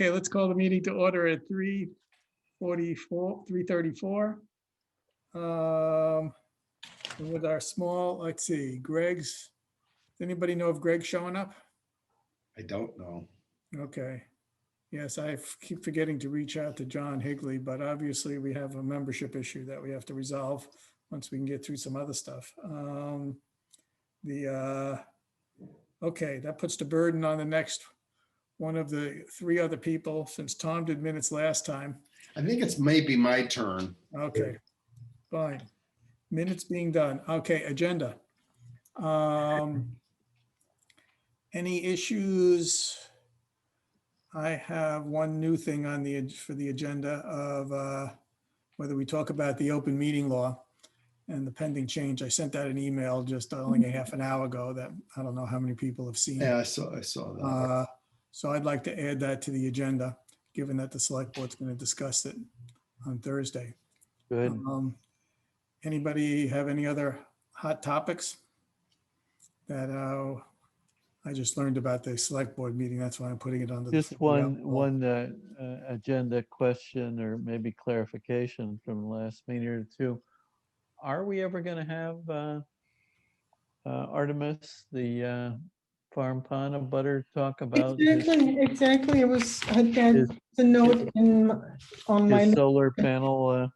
Okay, let's call the meeting to order at 3:34. With our small, let's see, Greg's, does anybody know if Greg's showing up? I don't know. Okay. Yes, I keep forgetting to reach out to John Higley, but obviously we have a membership issue that we have to resolve once we can get through some other stuff. Okay, that puts the burden on the next one of the three other people, since Tom did minutes last time. I think it's maybe my turn. Okay, fine. Minutes being done. Okay, agenda. Any issues? I have one new thing on for the agenda of whether we talk about the open meeting law and the pending change. I sent out an email just only a half an hour ago that I don't know how many people have seen. Yeah, I saw that. So I'd like to add that to the agenda, given that the select board's going to discuss it on Thursday. Good. Anybody have any other hot topics that I just learned about the select board meeting? That's why I'm putting it on the. Just one agenda question or maybe clarification from the last meeting or two. Are we ever going to have Artemis, the farm pond of butter, talk about Exactly. It was, I had his- the note on my. his solar panel?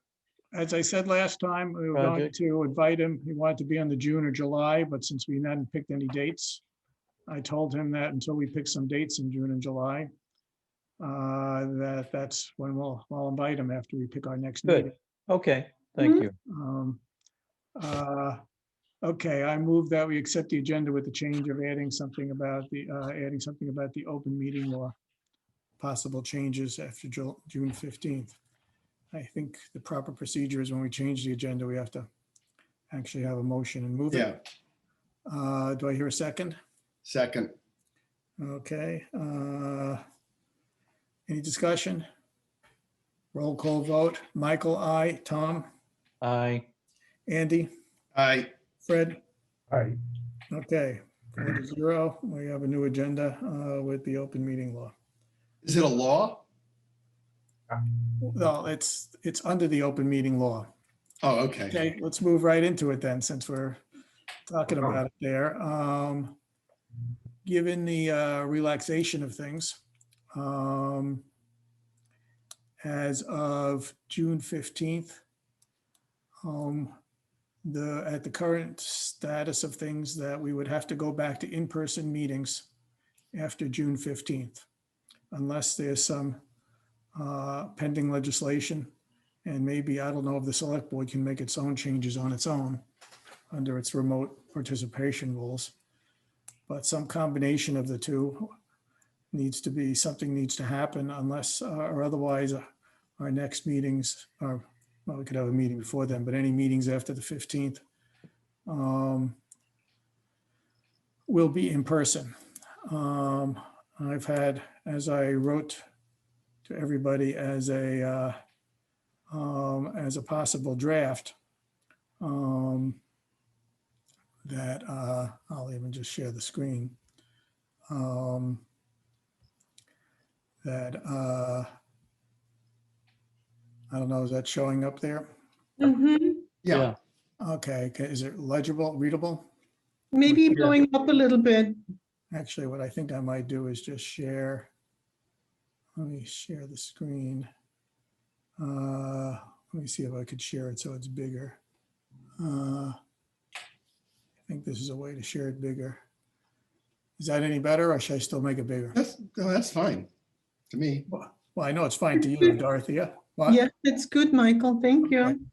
As I said last time, we were going Project. to invite him. He wanted to be on the June or July, but since we hadn't picked any dates, I told him that until we pick some dates in June and July, that's when I'll invite him after we pick our next meeting. Good. Okay, thank you. Okay, I move that we accept the agenda with the change of adding something about the open meeting law, possible changes after June 15th. I think the proper procedure is when we change the agenda, we have to actually have a motion and move Yeah, it. Do I hear a second? second. Okay. Any discussion? Roll call vote. Michael, aye. Tom, Aye. Andy, Aye. Fred? Aye. Okay, 4-0. We have a new agenda with the open meeting law. Is it a law? Well, it's under the open meeting law. Oh, okay. Okay, let's move right into it then, since we're talking about it there. Given the relaxation of things, as of June 15th, at the current status of things, that we would have to go back to in-person meetings after June 15th, unless there's some pending legislation. And maybe, I don't know if the select board can make its own changes on its own under its remote participation rules. But some combination of the two something needs to happen, unless or otherwise our next meetings are, well, we could have a meeting before then, but any meetings after the 15th will be in person. I've had, as I wrote to everybody as a possible draft, that I'll even just share the screen. That I don't know, is that showing up there? Yeah. Okay, is it legible, readable? Maybe Yeah. going up a little bit. Actually, what I think I might do is just share. Let me share the screen. Let me see if I could share it so it's bigger. I think this is a way to share it bigger. Is that any better, or should I still make it bigger? That's fine to me. Well, I know it's fine to you, Dorothea. What? Yes, it's good, Michael. Thank you.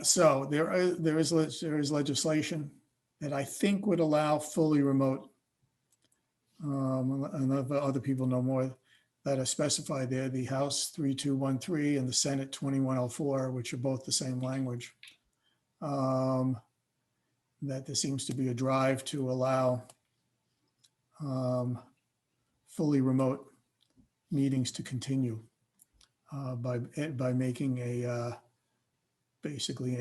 So there is legislation that I think would allow fully remote. And other people know more that are specified there, the House 3213 and the Senate 2104, which are both the same language. That there seems to be a drive to allow fully remote meetings to continue by making basically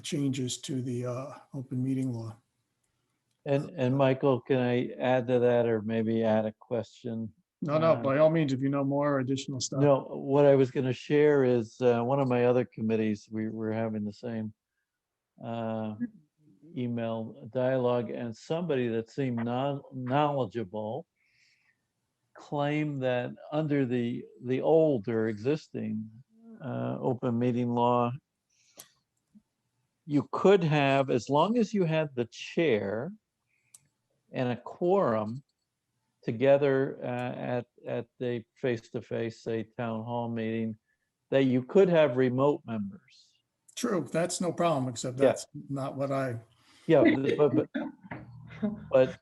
changes to the open meeting law. And Michael, can I add to that or maybe add a question? No, by all means, if you know more additional stuff. No, what I was going to share is one of my other committees, we were having the same email dialogue, and somebody that seemed knowledgeable claimed that under the old or existing open meeting law, you could have, as long as you had the chair and a quorum together at the face-to-face, say, town hall meeting, that you could have remote members. True, that's no problem, except Yeah. that's not what I, Yeah, but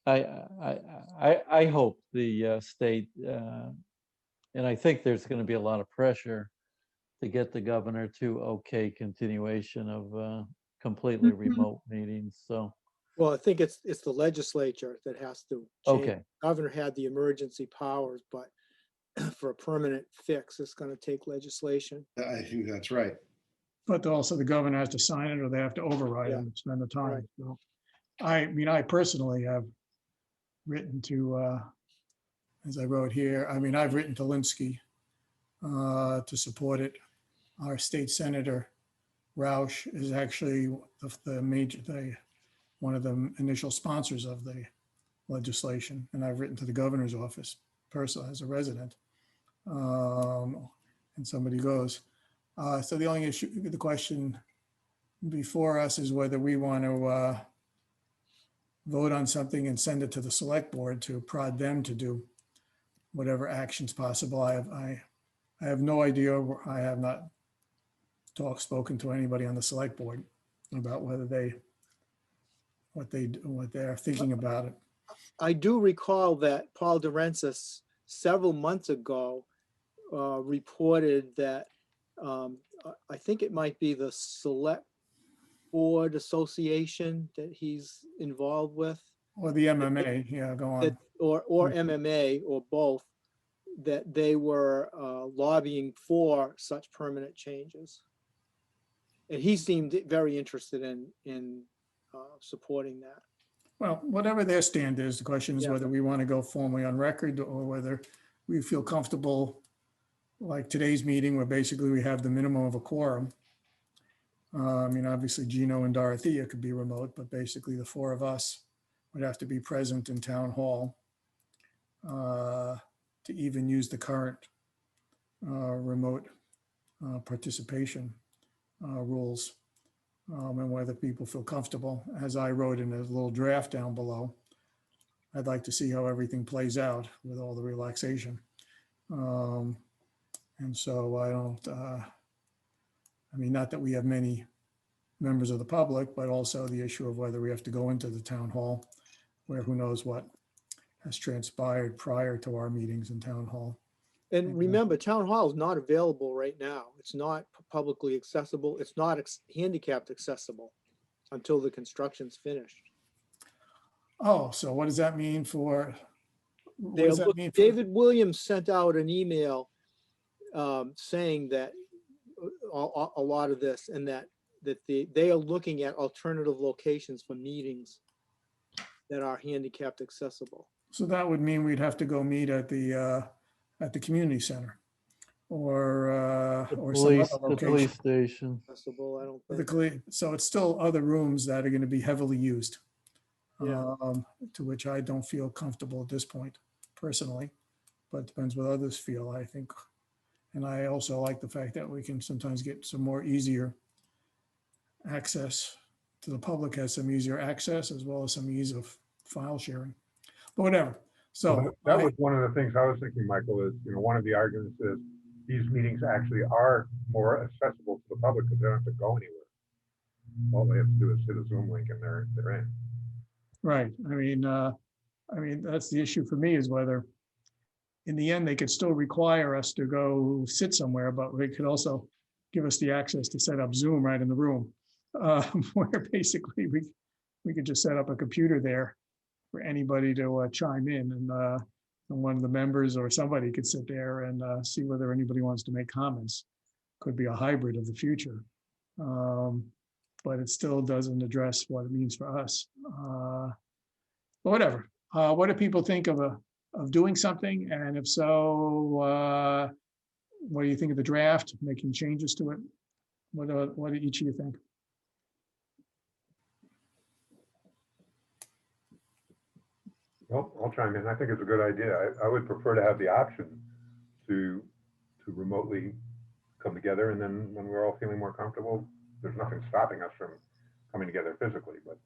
I hope the state, and I think there's going to be a lot of pressure to get the governor to okay continuation of completely Mhm. remote meetings. So, Well, I think it's the legislature that has to change. okay, Governor had the emergency powers, but for a permanent fix, it's gonna take legislation. I think that's right. but also the governor has to sign it or they have to override it Yeah. and spend the time. Right. So, I mean, I personally have written to, as I wrote here, I mean, I've written to Linsky to support it. Our state senator, Roush, is actually one of the initial sponsors of the legislation. And I've written to the governor's office personally as a resident. And somebody goes. So the only issue, the question before us is whether we want to vote on something and send it to the select board to prod them to do whatever actions possible. I have no idea. I have not spoken to anybody on the select board about whether what they're thinking about it. I do recall that Paul DeRensis several months ago reported that I think it might be the Select Board Association that he's involved with, Or the MMA, yeah, go on. that, or MMA, or both, that they were lobbying for such permanent changes. And he seemed very interested in supporting that. Well, whatever their stand is, the question is Yeah. whether we want to go formally on record or whether we feel comfortable, like today's meeting, where basically we have the minimum of a quorum. I mean, obviously Gino and Dorothea could be remote, but basically the four of us would have to be present in town hall to even use the current remote participation rules. And whether people feel comfortable, as I wrote in a little draft down below. I'd like to see how everything plays out with all the relaxation. And so I don't, I mean, not that we have many members of the public, but also the issue of whether we have to go into the town hall, where who knows what has transpired prior to our meetings in town hall. And remember, town hall is not available right now. It's not publicly accessible. It's not handicapped accessible until the construction's finished. Oh, so what does that mean for? What does that mean for? David Williams sent out an email saying that a lot of this, and that they are looking at alternative locations for meetings that are handicapped accessible. So that would mean we'd have to go meet at the community center or some other the police location. station. Accessible, I don't think. So it's still other rooms that are going to be heavily used. Yeah. To which I don't feel comfortable at this point personally, but it depends what others feel, I think. And I also like the fact that we can sometimes get some more easier access to the public, has some easier access as well as some ease of file sharing, but whatever. So Well, that was one of the things I was thinking, Michael, is, one of the arguments is these meetings actually are more accessible to the public because they don't have to go anywhere. All they have to do is hit a Zoom link and they're in. right. I mean, that's the issue for me, is whether in the end, they could still require us to go sit somewhere, but they could also give us the access to set up Zoom right in the room. Where basically we could just set up a computer there for anybody to chime in, and one of the members or somebody could sit there and see whether anybody wants to make comments. Could be a hybrid of the future. but it still doesn't address what it means for us. But whatever. What do people think of doing something? And if so, what do you think of the draft, making changes to it? What do each of you think? Well, I'll chime in. I think it's a good idea. I would prefer to have the option to remotely come together, and then when we're all feeling more comfortable, there's nothing stopping us from coming together physically. But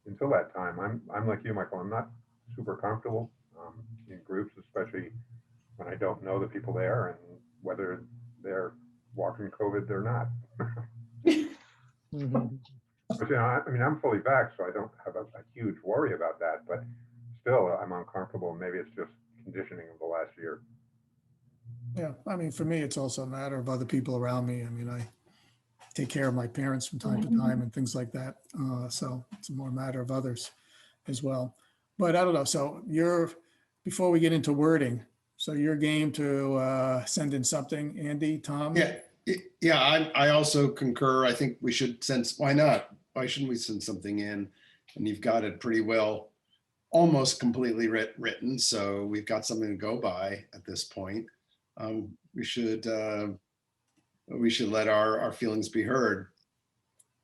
until that time, I'm like you, Michael. I'm not super comfortable in groups, especially when I don't know the people there and whether they're walking COVID or not. Mhm. But I mean, I'm fully vaxxed, so I don't have a huge worry about that. But still, I'm uncomfortable. Maybe it's just conditioning of the last year. Yeah, I mean, for me, it's also a matter of other people around me. I mean, I take care of my parents from time to time and things like that. So it's more a matter of others as well. But I don't know. So before we get into wording, so you're game to send in something, Andy, Tom? Yeah, I also concur. I think we should send, why not? Why shouldn't we send something in? And you've got it pretty well, almost completely written. So we've got something to go by at this point. We should let our feelings be heard.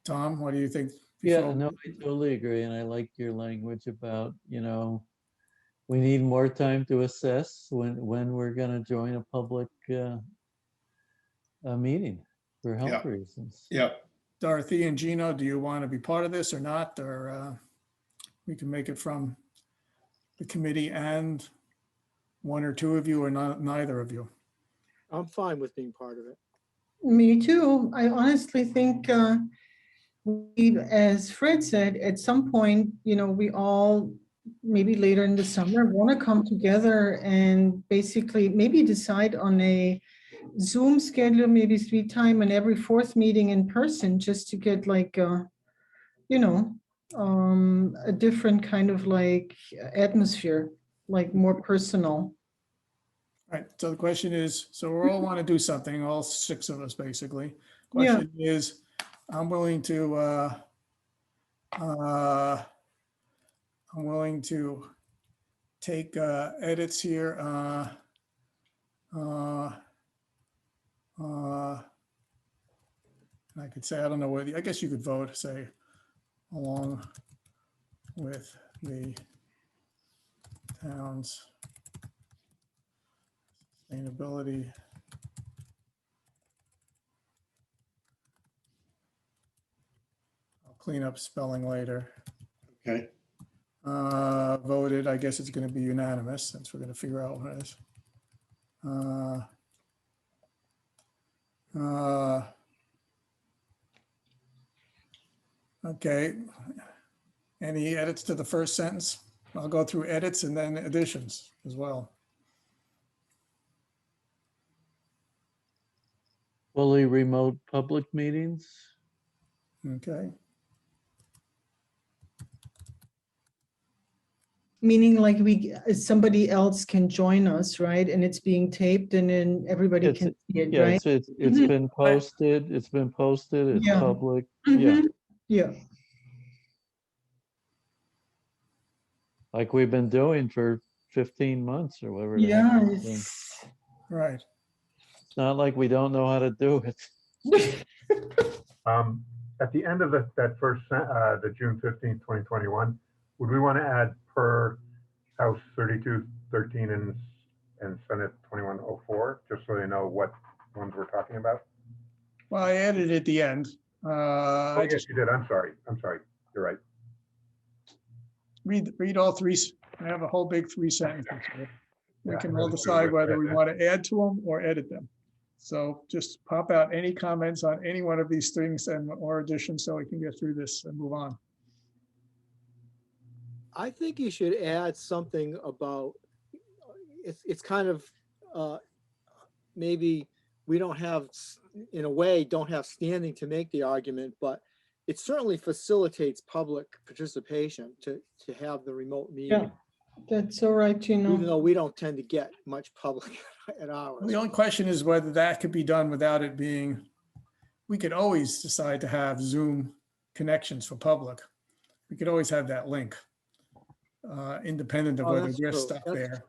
Tom, what do you think? Yeah, before- no, I totally agree. And I like your language about, we need more time to assess when we're going to join a public meeting for health reasons. Yeah. Dorothy and Gino, do you want to be part of this or not? Or we can make it from the committee and one or two of you, or not, neither of you? I'm fine with being part of it. Me too. I honestly think, as Fred said, at some point, we all, maybe later in the summer, want to come together and basically maybe decide on a Zoom schedule, maybe 3 times and every 4th meeting in person, just to get like, a different kind of like atmosphere, like more personal. All right, so the question is, so we all want to do something, all 6 of us, basically. Yeah. Question is, I'm willing to take edits here. I could say, I don't know whether, I guess you could vote, say, along with the town's sustainability. I'll clean up spelling later. Okay. Voted, I guess it's going to be unanimous, since we're going to figure out what it is. Okay. Any edits to the first sentence? I'll go through edits and then additions as well. Fully remote public meetings. Okay. Meaning like somebody else can join us, right? And it's being taped and then everybody It's- can see it, Yeah, right? it's Mhm. been posted. It's been posted. It's Yeah. public. Yeah, Mhm. Yeah. like we've been doing for 15 months or whatever. the heck Yeah. it's been. Right. It's not like we don't know how to do it. At the end of that first, the June 15th, 2021, would we want to add per House 3213 and Senate 2104, just so they know what ones we're talking about? Well, I added it at the end. Oh, I yes, just you did. I'm sorry. You're right. read all 3. I have a whole big 3 sentences here. We Yeah, can I all really decide do. whether we want to add to them or edit them. So just pop out any comments on any one of these things or additions so we can get through this and move on. I think you should add something about, it's kind of, maybe we don't have, in a way, don't have standing to make the argument, but it certainly facilitates public participation to have the remote meeting. Yeah. That's all right, Even though we don't tend to get much public at ours. The only question is whether that could be done without it being, we could always decide to have Zoom connections for public, we could always have that link, independent of Oh, whether that's we're true. stuck That's there.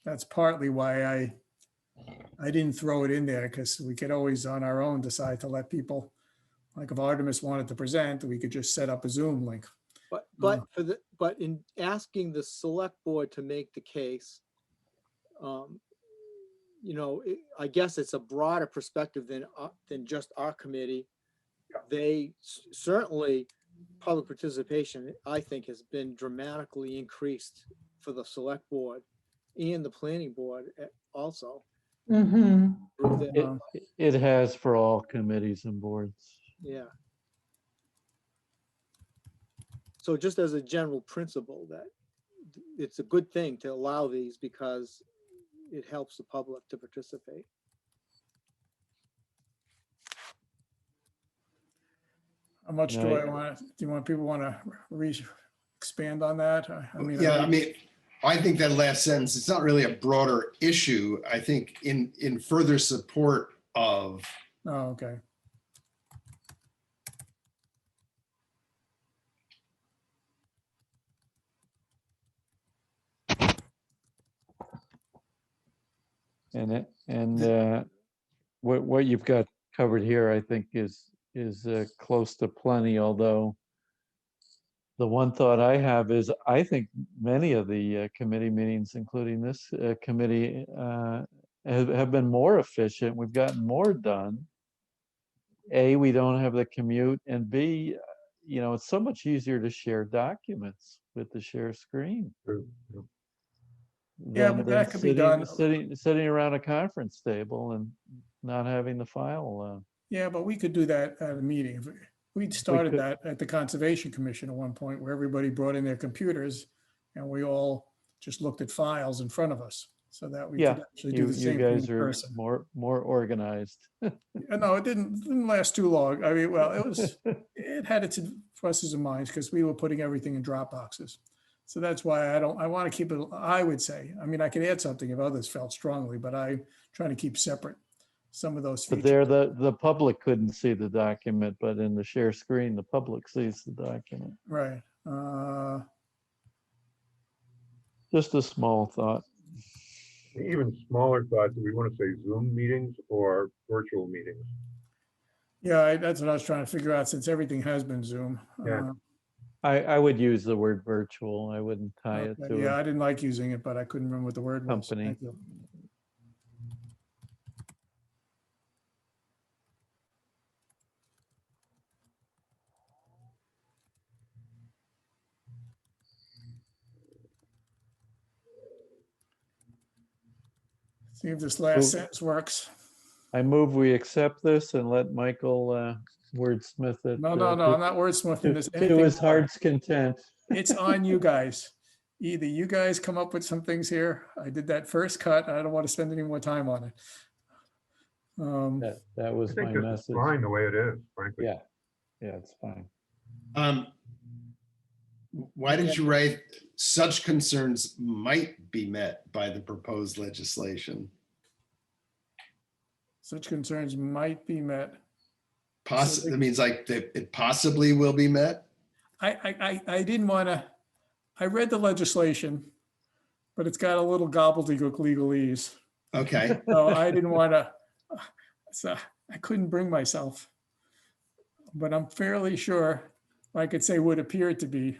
That's partly why I didn't throw it in there, because we could always on our own decide to let people, like if Artemis wanted to present, we could just set up a Zoom link. But in asking the select board to make the case, you know, I guess it's a broader perspective than just our committee. They certainly, public participation, I think, has been dramatically increased for the select board and the planning board also. Mm-hmm. through the- Um, It has for all committees and boards. Yeah. So just as a general principle, that it's a good thing to allow these because it helps the public to participate. How much do Right. I want, do you want, people want to expand on that? I mean, Yeah, I mean, I think that last sentence, it's not really a broader issue. I think in further support of, oh, okay. And what you've got covered here, I think, is close to plenty. Although the one thought I have is, I think many of the committee meetings, including this committee, have been more efficient. We've gotten more done. A, we don't have the commute, and B, you know, it's so much easier to share documents with the share screen. True, yeah. Yeah, than but that could be sitting- done. Sitting around a conference table and not having the file. Yeah, but we could do that at a meeting. We'd started could. that at the Conservation Commission at one point, where everybody brought in their computers and we all just looked at files in front of us, so that we Yeah, could actually do You the you same thing in guys are person. more organized. No, it didn't last too long. I mean, well, it had its pluses and minuses, because we were putting everything in Dropboxes. So that's why I want to keep it, I would say, I mean, I could add something if others felt strongly, but I'm trying to keep separate some of those But features. there, the public couldn't see the document, but in the share screen, the public sees the document. Right. Just a small thought. Even smaller thought, do we want to say Zoom meetings or virtual meetings? Yeah, that's what I was trying to figure out, since everything has been Zoom. Yeah. I would use the word virtual. I wouldn't tie it Okay, to yeah, a I didn't like using it, but I couldn't remember what the word was. company. Thank you. See if this last So- sentence works. I move we accept this and let Michael wordsmith it. No, I'm not wordsmithing this. To anything his more. heart's content. It's on you guys. Either you guys come up with some things here. I did that first cut. I don't want to spend any more time on it. That I was my think this is message. fine the way it is, frankly. Yeah, yeah, it's fine. why did you write such concerns might be met by the proposed legislation? Such concerns might be met. That means like that it possibly will be met? I didn't want to, I read the legislation, but it's got a little gobbledygook legalese. Okay, So I didn't want to, so I couldn't bring myself. But I'm fairly sure I could say would appear to be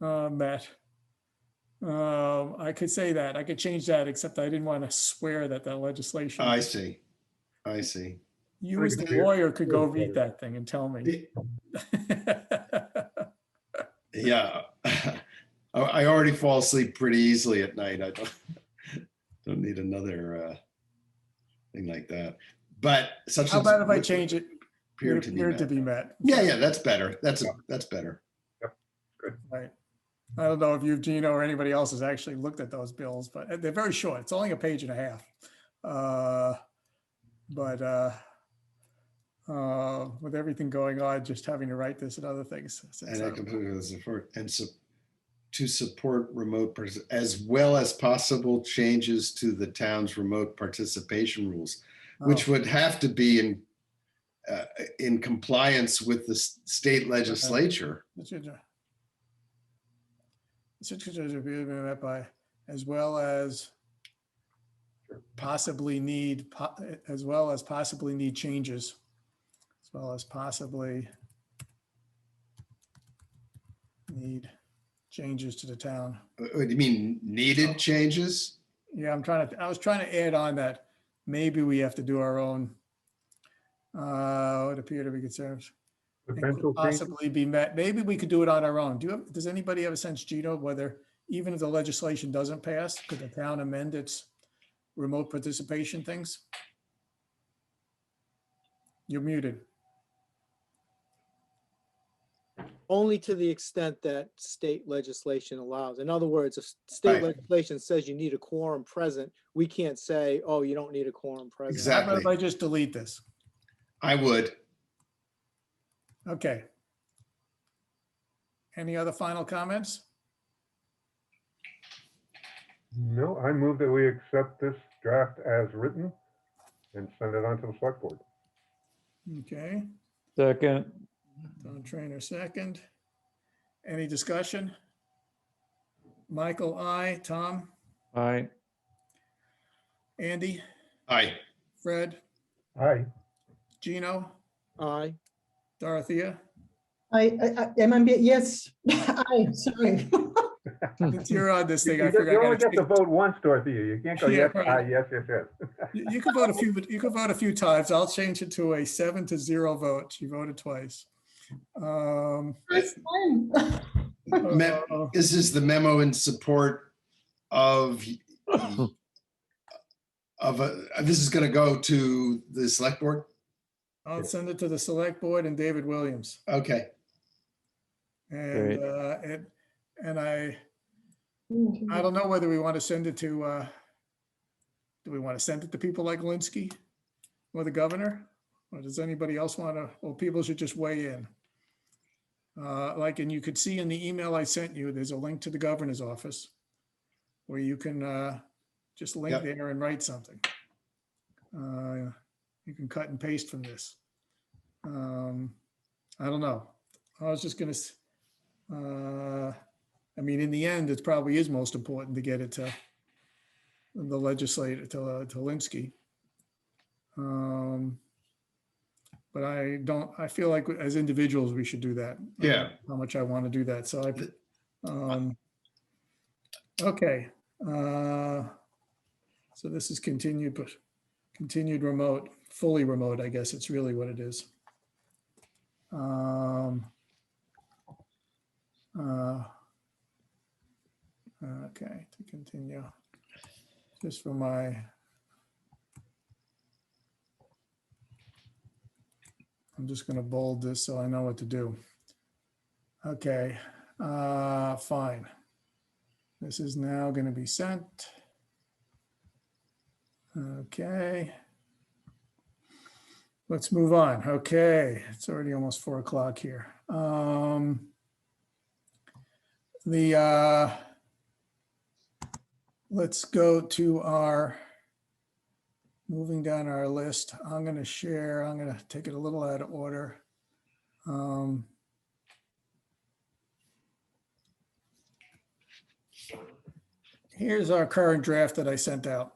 met. I could say that, I could change that, except I didn't want to swear that that legislation. I see. I see. You as the lawyer could go read that thing and tell me. Yeah. I already fall asleep pretty easily at night. I don't need another thing like that. But such. How about if I change it? Appear Would to be appear met. to be met. Yeah, that's better. That's better. Right. I don't know if you, Gino, or anybody else has actually looked at those bills, but they're very short. It's only a page and a half. With everything going on, just having to write this and other things. And I completely support to support remote as well as possible changes to the town's remote participation rules, which would have to be in compliance with the state legislature. Met by, as well as possibly need, changes, as well as possibly need changes to the town. What do you mean needed changes? Yeah, I was trying to add on that maybe we have to do our own, would appear to be concerns. And could Potential changes. possibly be met. Maybe we could do it on our own. Does anybody have a sense, Gino, whether even if the legislation doesn't pass, could the town amend its remote participation things? You're muted. Only to the extent that state legislation allows. In other words, if state Right. legislation says you need a quorum present, we can't say, oh, you don't need a quorum present. How Exactly. about if I just delete this? I would. Okay. Any other final comments? No, I move that we accept this draft as written and send it on to the select board. Okay, Second, Don Trainer, second. Any discussion? Michael, aye. Tom, aye. Andy, Aye. Fred, Aye. Gino, Aye. Dorothea. Yes, I, sorry. Since you're on this thing, I You figured I only gotta get to change. vote once, Dorothea. You can't go Yeah, yes, right. aye, yes, yes, yes. You can vote a few, but you can vote a few times. I'll change it to a 7-0 vote. She voted twice. First time. This is the memo in support of this is going to go to the select board. I'll send it to the select board and David Williams. Okay. And, Great. and I don't know whether we want to send it to, do we want to send it to people like Linsky or the governor? Or does anybody else want to, well, people should just weigh in. And you could see in the email I sent you, there's a link to the governor's office where you can just link Yep. there and write something. You can cut and paste from this. I don't know. I was just gonna, I mean, in the end, it probably is most important to get it to the legislator, to Linsky. But I feel like as individuals, we should do that. Yeah. How much I want to do that. So okay. So this is continued, but continued remote, fully remote, I guess it's really what it is. Okay, to continue. Just for I'm just going to bold this so I know what to do. Okay, fine. This is now going to be sent. Okay. Let's move on. Okay, it's already almost 4 o'clock here. Let's go to our, moving down our list. I'm going to take it a little out of order. Here's our current draft that I sent out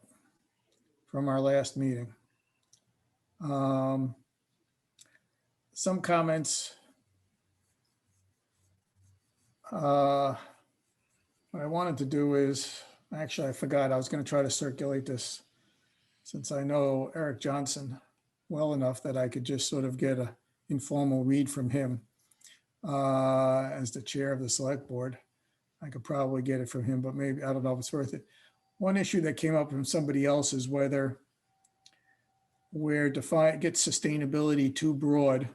from our last meeting. Some comments. What I wanted to do is, actually, I forgot, I was going to try to circulate this since I know Eric Johnson well enough that I could just sort of get an informal read from him as the chair of the select board. I could probably get it from him, but maybe, I don't know if it's worth it. One issue that came up from somebody else is whether we're get sustainability too broad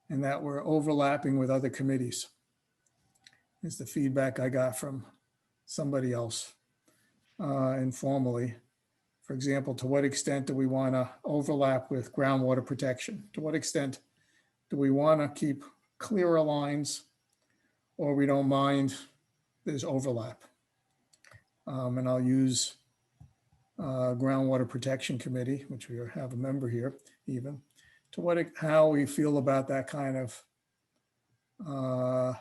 and that we're overlapping with other committees. Is the feedback I got from somebody else informally. For example, to what extent do we want to overlap with groundwater protection? To what extent do we want to keep clearer lines, or we don't mind there's overlap? And I'll use groundwater protection committee, which we have a member here even, how we feel about that kind of, the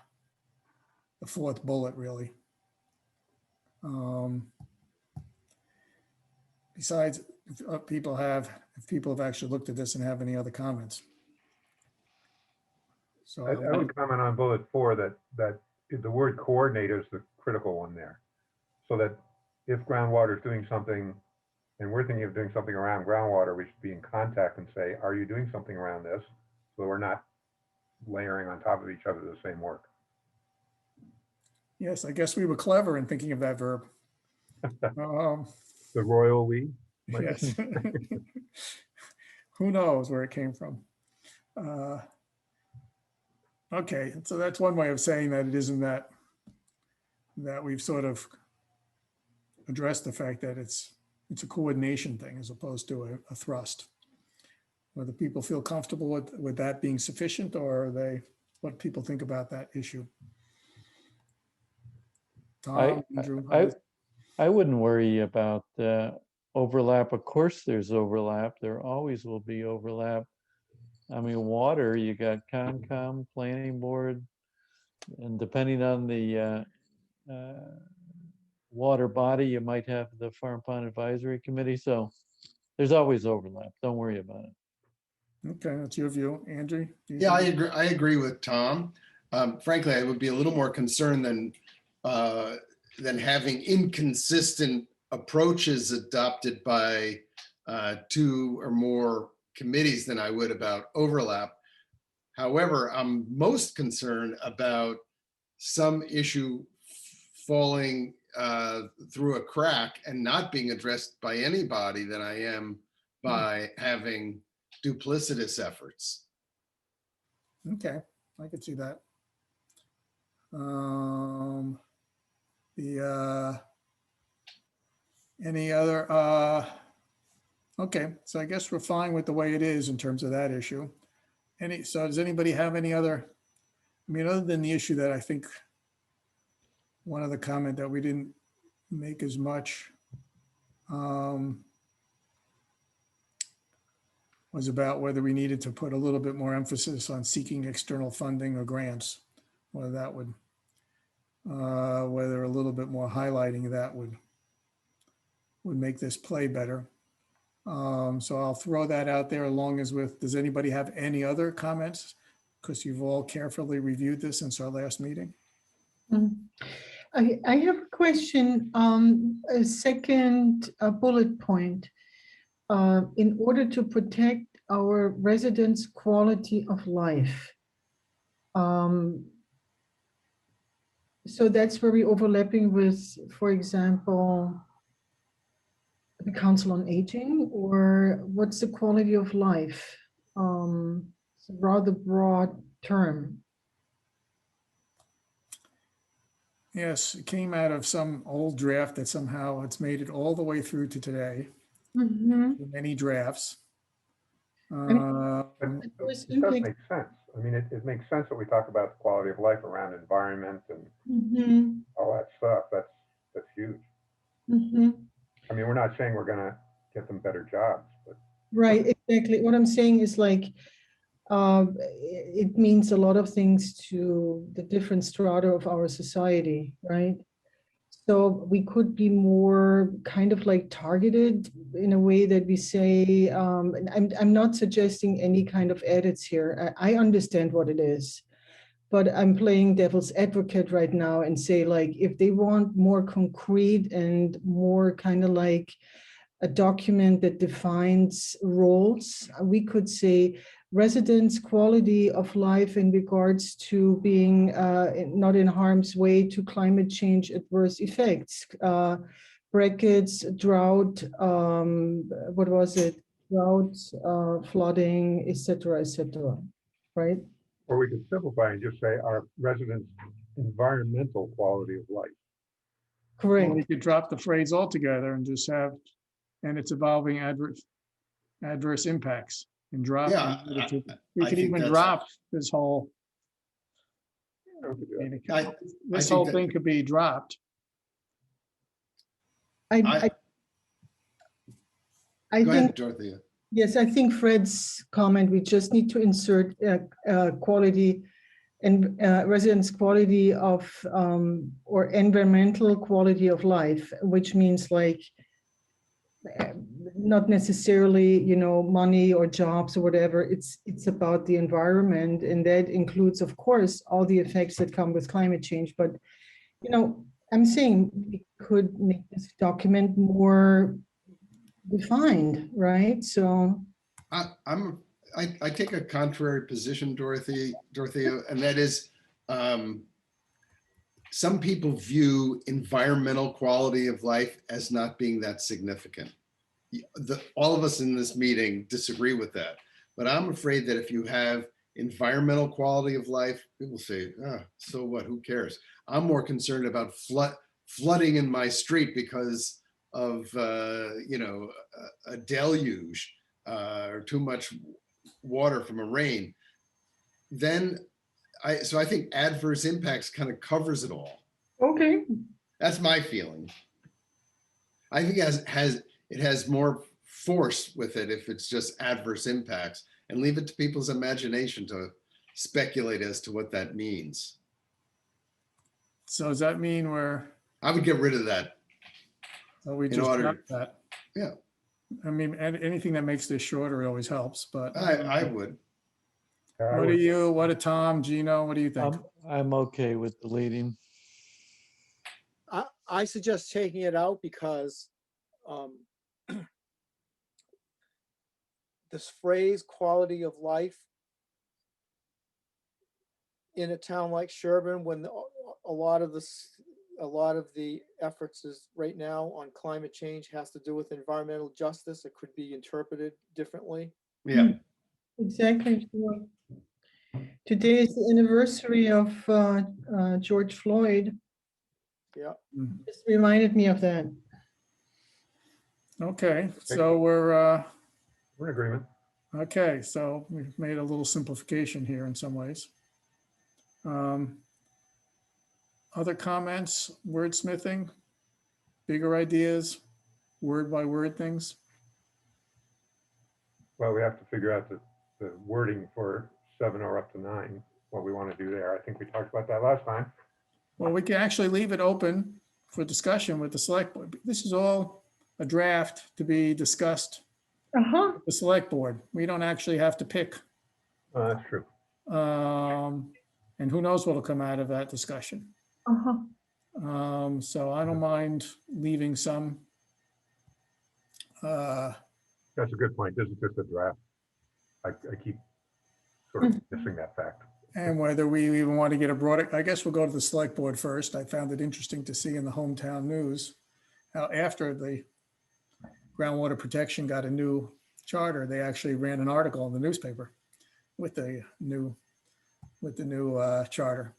fourth bullet, really. Besides, if people have actually looked at this and have any other comments. So I would comment on bullet 4 that the word coordinate is the critical one there. So that if groundwater is doing something and we're thinking of doing something around groundwater, we should be in contact and say, are you doing something around this? So we're not layering on top of each other the same work. yes, I guess we were clever in thinking of that verb. The royal we. Yes. Who knows where it came from? Okay, so that's one way of saying that it isn't that we've sort of addressed the fact that it's a coordination thing as opposed to a thrust. Whether people feel comfortable with that being sufficient, or what people think about that issue. Tom, Andrew, I wouldn't worry about overlap. Of course, there's overlap. There always will be overlap. I mean, water, you got Concom, Planning Board, and depending on the water body, you might have the Farm Pond Advisory Committee. So there's always overlap. Don't worry about it. okay, that's your view. Andrew? Yeah, I agree with Tom. Frankly, I would be a little more concerned than having inconsistent approaches adopted by 2 or more committees than I would about overlap. However, I'm most concerned about some issue falling through a crack and not being addressed by anybody than I am by having duplicitous efforts. Okay, I could see that. Any other, okay, so I guess we're fine with the way it is in terms of that issue. So does anybody have any other, I mean, other than the issue that I think one other comment that we didn't make as much was about whether we needed to put a little bit more emphasis on seeking external funding or grants, whether that would, whether a little bit more highlighting that would make this play better. So I'll throw that out there along as with, does anybody have any other comments? Because you've all carefully reviewed this since our last meeting. I have a question, a second bullet point. In order to protect our residents' quality of life. So that's where we're overlapping with, for example, the Council on Aging, or what's the quality of life? It's a rather broad term. Yes, it came out of some old draft that somehow it's made it all the way through to today. Many drafts. It does make sense. I mean, it makes sense that we talk about the quality of life around environment and all that stuff. That's huge. I mean, we're not saying we're going to get them better jobs, but right, exactly. What I'm saying is like, it means a lot of things to the different strata of our society, right? So we could be more kind of like targeted in a way that we say, I'm not suggesting any kind of edits here. I understand what it is, but I'm playing devil's advocate right now and say, like, if they want more concrete and more kind of like a document that defines roles, we could say residents' quality of life in regards to being not in harm's way to climate change adverse effects, brackets, drought, what was it? Drought, flooding, etc., right? or we could simplify and just say our residents' environmental quality of life. Correct. Or you could drop the phrase altogether and just have, and its evolving adverse impacts, and drop. Yeah, We I could think even that's- drop this whole. This whole thing could be dropped. I Go think ahead, Dorothea. Yes, I think Fred's comment, we just need to insert quality and residents' quality of or environmental quality of life, which means like not necessarily, you know, money or jobs or whatever. It's about the environment, and that includes, of course, all the effects that come with climate change. But you know, I'm saying we could make this document more defined, right? So. I take a contrary position, Dorothea, and that is, some people view environmental quality of life as not being that significant. All of us in this meeting disagree with that, but I'm afraid that if you have environmental quality of life, people say, so what, who cares? I'm more concerned about flooding in my street because of, a deluge or too much water from a rain. Then so I think adverse impacts kind of covers it all. Okay. That's my feeling. I think it has more force with it if it's just adverse impacts, and leave it to people's imagination to speculate as to what that means. So does that mean I would get rid of that. we In just order- got that? Yeah. I mean, anything that makes this shorter always helps, but I would. I what would- do you, what do Tom, Gino, what do you think? I'm okay with deleting. I suggest taking it out because this phrase quality of life in a town like Sherburne, when a lot of the efforts is right now on climate change has to do with environmental justice, it could be interpreted differently. Yeah. Exactly. Sure. Today is the anniversary of George Floyd. Yeah. Just reminded me of that. Okay, so we're We're in agreement. okay, so we've made a little simplification here in some ways. Other comments, wordsmithing, bigger ideas, word by word things? Well, we have to figure out the wording for 7 or up to 9, what we want to do there. I think we talked about that last time. Well, we can actually leave it open for discussion with the select board. This is all a draft to be discussed Uh-huh. with the select board. We don't actually have to pick. That's true. And who knows what'll come out of that discussion. Uh-huh. So I don't mind leaving some. That's a good point. This is just a draft. I keep sort of missing that fact. And whether we even want to get a broader, I guess we'll go to the select board first. I found it interesting to see in the hometown news how after the groundwater protection got a new charter, they actually ran an article in the newspaper with the new charter.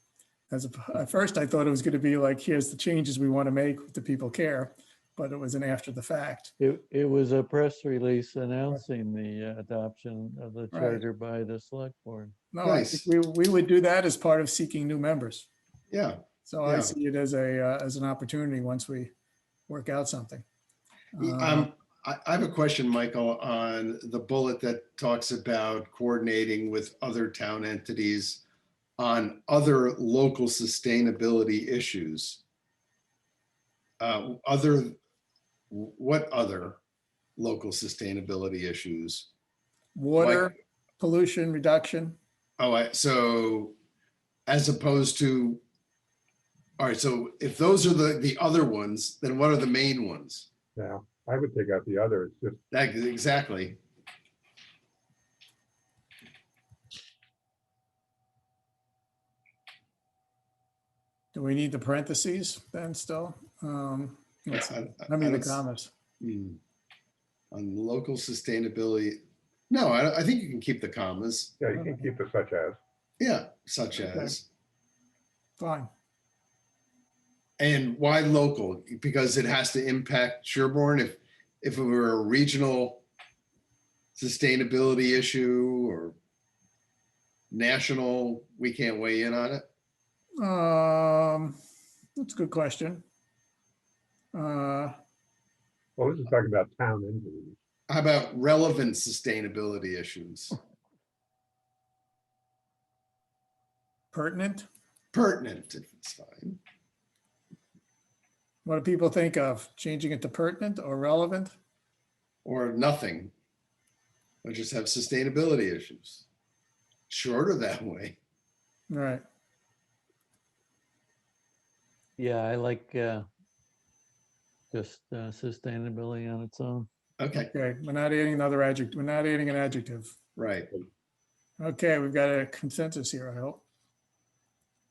At first, I thought it was going to be like, here's the changes we want to make the people care, but it was an after the fact. It was a press release announcing the adoption of the Right. charter by the select board. No, Nice. I think we would do that as part of seeking new members. Yeah. So I Yeah. see it as an opportunity once we work out something. I have a question, Michael, on the bullet that talks about coordinating with other town entities on other local sustainability issues. What other local sustainability issues? Water pollution reduction. So as opposed to, all right, so if those are the other ones, then what are the main ones? Yeah, I would take out the other. It's just, Exactly. Do we need the parentheses then still? Let's see. I I mean, the don't- commas. On local sustainability. No, I think you can keep the commas. yeah, you can keep the such as. Yeah, such Okay. as. Fine. And why local? Because it has to impact Sherborn. If it were a regional sustainability issue or national, we can't weigh in on it. That's a good question. Well, this is talking about town entities. How about relevant sustainability issues? Pertinent? Pertinent, if it's fine. What do people think of? Changing it to pertinent or relevant? Or nothing. Or just have sustainability issues. Shorter that way. Right. Yeah, I like just sustainability on its own. Okay, Okay, we're not adding another adjective. We're not adding an adjective. right. Okay, we've got a consensus here, I hope.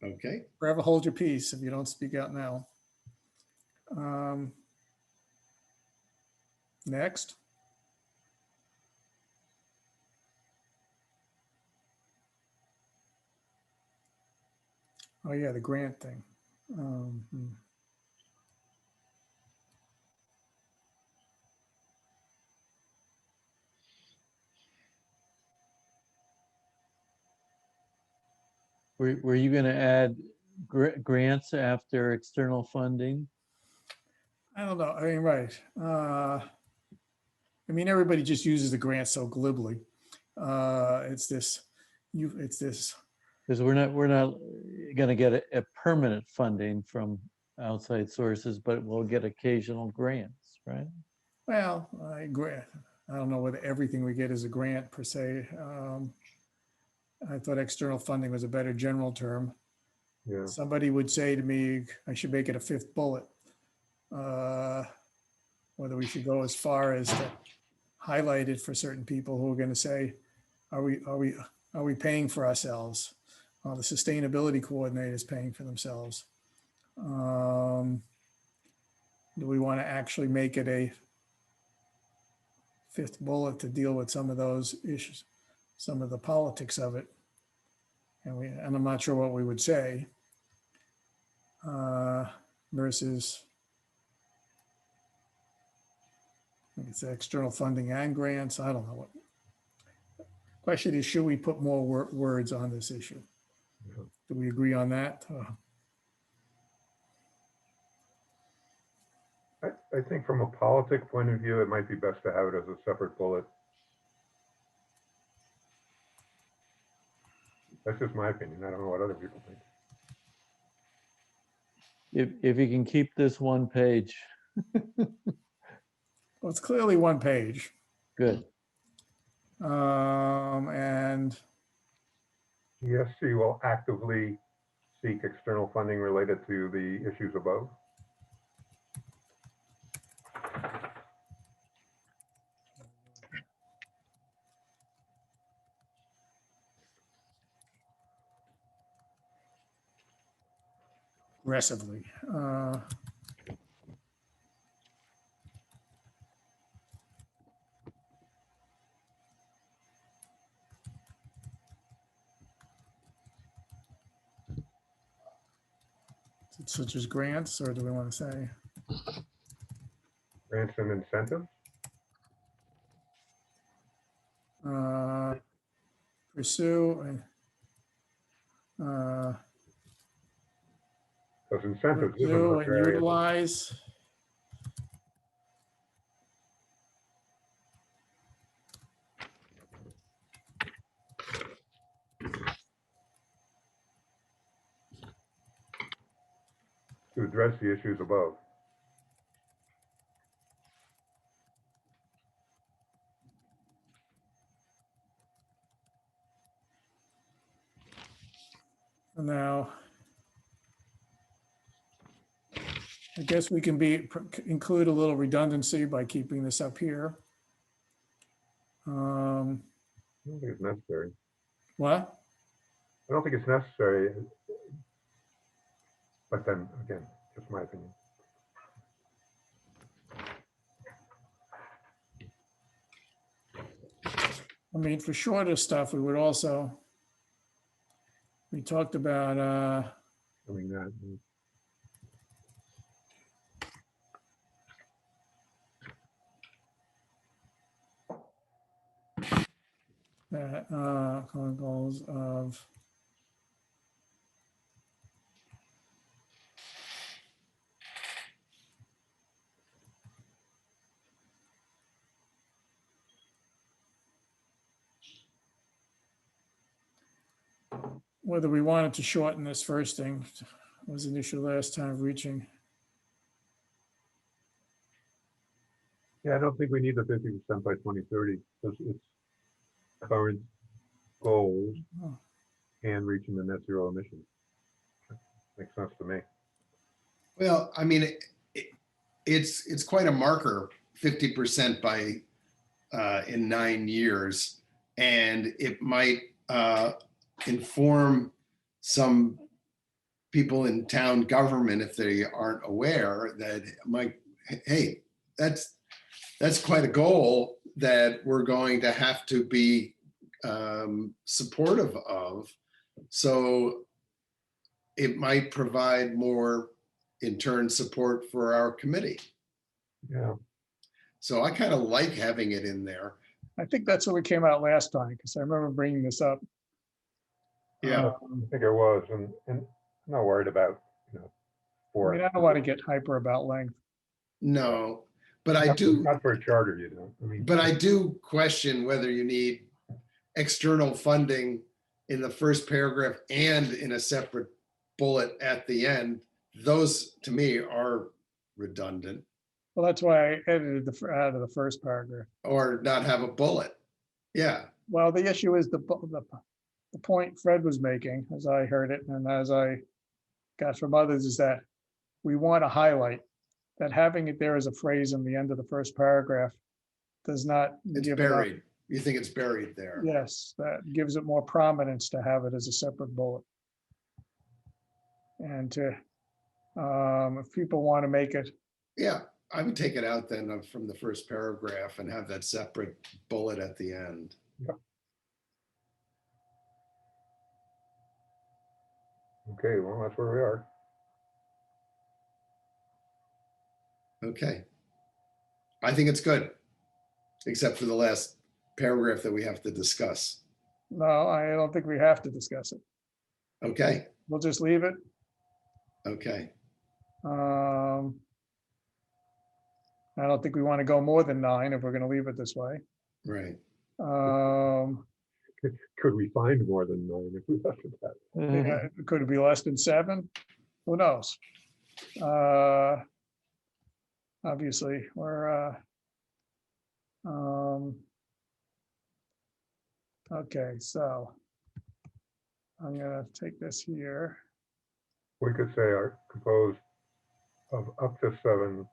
Okay. Forever hold your peace if you don't speak out now. Next. Oh yeah, the grant thing. Hmm. Were you going to add grants after external funding? I don't know. I mean, right. I mean, everybody just uses the grant so glibly. It's this, it's this. Because we're not going to get a permanent funding from outside sources, but we'll get occasional grants, right? Well, I agree. I don't know whether everything we get is a grant per se. I thought external funding was a better general term. Yeah. Somebody would say to me, I should make it a fifth bullet. Whether we should go as far as to highlight it for certain people who are going to say, are we paying for ourselves? The sustainability coordinator is paying for themselves. Do we want to actually make it a fifth bullet to deal with some of those issues, some of the politics of it? And I'm not sure what we would say versus I think it's external funding and grants. I don't know what. Question is, should we put more words on this issue? Yeah. Do we agree on that? I think from a politic point of view, it might be best to have it as a separate bullet. That's just my opinion. I don't know what other people think. If you can keep this one page, Well, it's clearly one page. good. And ESC will actively seek external funding related to the issues above. aggressively. Such as grants, or do we want to say? Grants and incentives. Pursue and Because incentives isn't pursue much and area. utilize. To address the issues above. Now, I guess we can include a little redundancy by keeping this up here. I don't think it's necessary. What? I don't think it's necessary. But then again, just my opinion. I mean, for shorter stuff, we would also, we talked about, I mean, that. common goals of whether we wanted to shorten this first thing was an issue last time, reaching. Yeah, I don't think we need the 50% by 2030 because it's current goals Oh. and reaching the net zero emissions. Makes sense to me. Well, I mean, it's quite a marker, 50% by in 9 years, and it might inform some people in town government, if they aren't aware, that might, hey, that's quite a goal that we're going to have to be supportive of. So it might provide more, in turn, support for our committee. Yeah. So I kind of like having it in there. I think that's what we came out last time, because I remember bringing this up. Yeah. I think it was, and I'm not worried about, I for mean, I don't want to get hyper about length. No, but I not, do, not for a charter, you know. I mean, but I do question whether you need external funding in the first paragraph and in a separate bullet at the end. Those, to me, are redundant, Well, that's why I edited out of the first paragraph. or not have a bullet. Yeah, Well, the issue is the point Fred was making, as I heard it, and as I got from others, is that we want to highlight that having it there as a phrase in the end of the first paragraph does not it's give enough. buried. You think it's buried there? Yes, that gives it more prominence to have it as a separate bullet. And to, if people want to make it, Yeah, I would take it out then from the first paragraph and have that separate bullet at the end. okay, well, that's where we are. Okay. I think it's good, except for the last paragraph that we have to discuss. no, I don't think we have to discuss it. Okay, We'll just leave it. okay. I don't think we want to go more than 9 if we're going to leave it this way. Right. Could we find more than 9 if we left it that? Yeah, could it be less than 7? Who knows? Obviously, we're okay, so I'm gonna take this here. We could say are composed of up to 7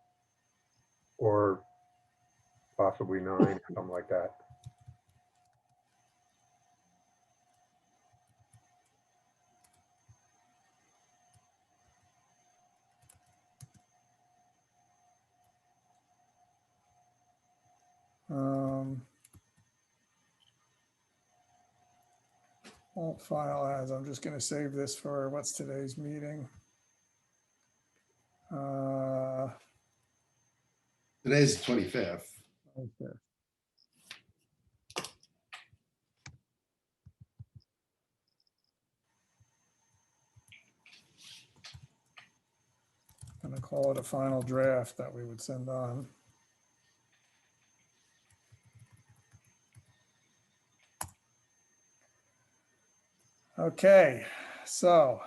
or possibly 9, something like that. Alt file as, I'm just gonna save this for what's today's meeting. Today's the 25th. Okay. Gonna call it a final draft that we would send on. Okay, so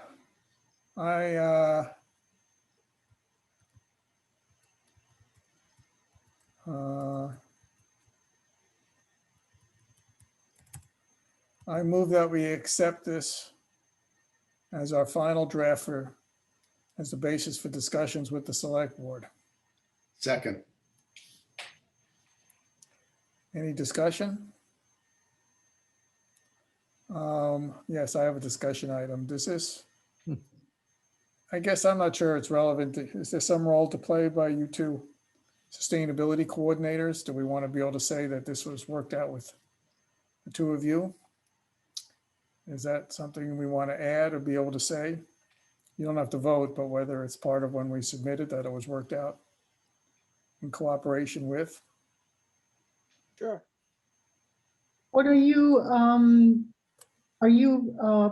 I move that we accept this as our final draft for, as the basis for discussions with the select board. Second. Any discussion? Yes, I have a discussion item. Does this, I guess I'm not sure it's relevant. Is there some role to play by you two sustainability coordinators? Do we want to be able to say that this was worked out with the two of you? Is that something we want to add or be able to say? You don't have to vote, but whether it's part of when we submitted that it was worked out in cooperation with. Sure. What are you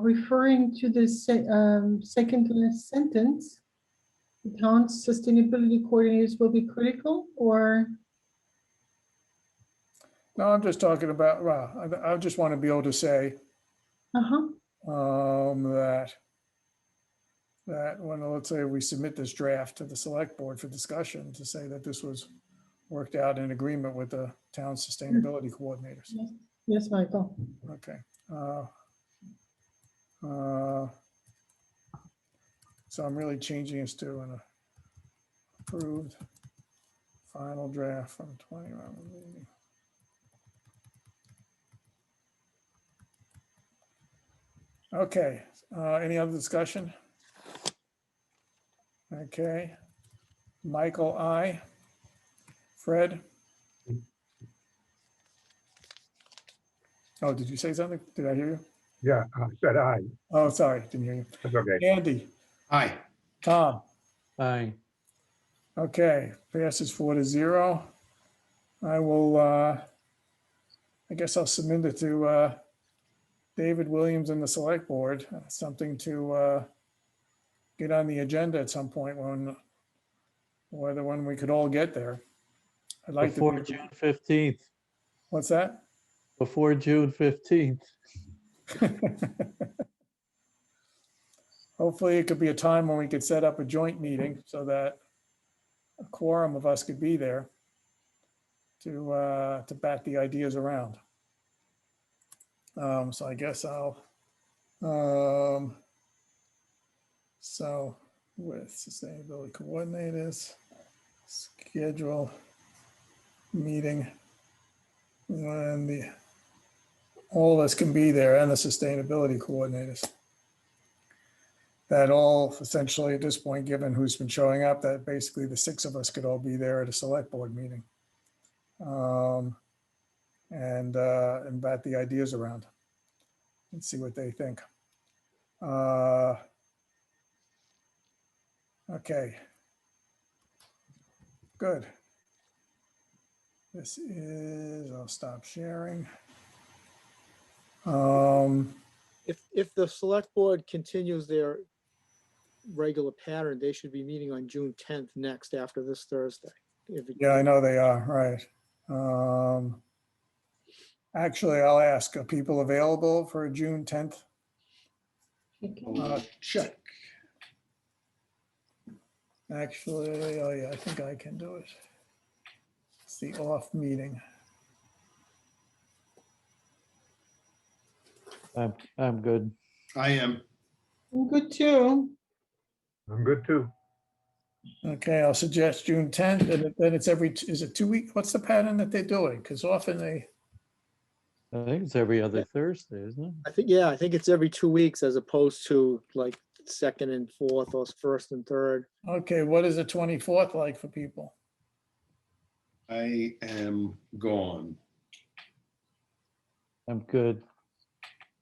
referring to the second to last sentence? The town's sustainability coordinators will be critical, or? No, I'm just talking about, well, I just want to be able to say, Uh-huh. that when, let's say we submit this draft to the select board for discussion to say that this was worked out in agreement with the town sustainability coordinators. Yes, Michael. Okay. So I'm really changing this to an approved final draft from 20. Okay, any other discussion? Okay. Michael, I. Fred? Oh, did you say something? Did I hear you? Yeah, I said aye. Oh, sorry, didn't hear you. That's okay. Andy, Aye. Tom? Aye. Okay, passes 4-0. I will, I guess I'll submit it to David Williams and the select board, something to get on the agenda at some point when we could all get there. I'd like Before to, June 15th, what's that? before June 15th. Hopefully it could be a time when we could set up a joint meeting so that a quorum of us could be there to bat the ideas around. So I guess I'll, so with sustainability coordinators, schedule meeting when all of us can be there and the sustainability coordinators. That all essentially at this point, given who's been showing up, that basically the 6 of us could all be there at a select board meeting. And bat the ideas around and see what they think. Okay. Good. This is, I'll stop sharing. If the select board continues their regular pattern, they should be meeting on June 10th next after this Thursday. Yeah, I know they are, right. Actually, I'll ask, are people available for June 10th? Check. Actually, oh yeah, I think I can do it. It's the off meeting. I'm good. I am. I'm good too. I'm good too. Okay, I'll suggest June 10th, and then it's is it 2 weeks? What's the pattern that they're doing? Because often they, I think it's every other Thursday, isn't it? I think it's every 2 weeks as opposed to like second and fourth or first and third. okay, what is the 24th like for people? I am gone. I'm good.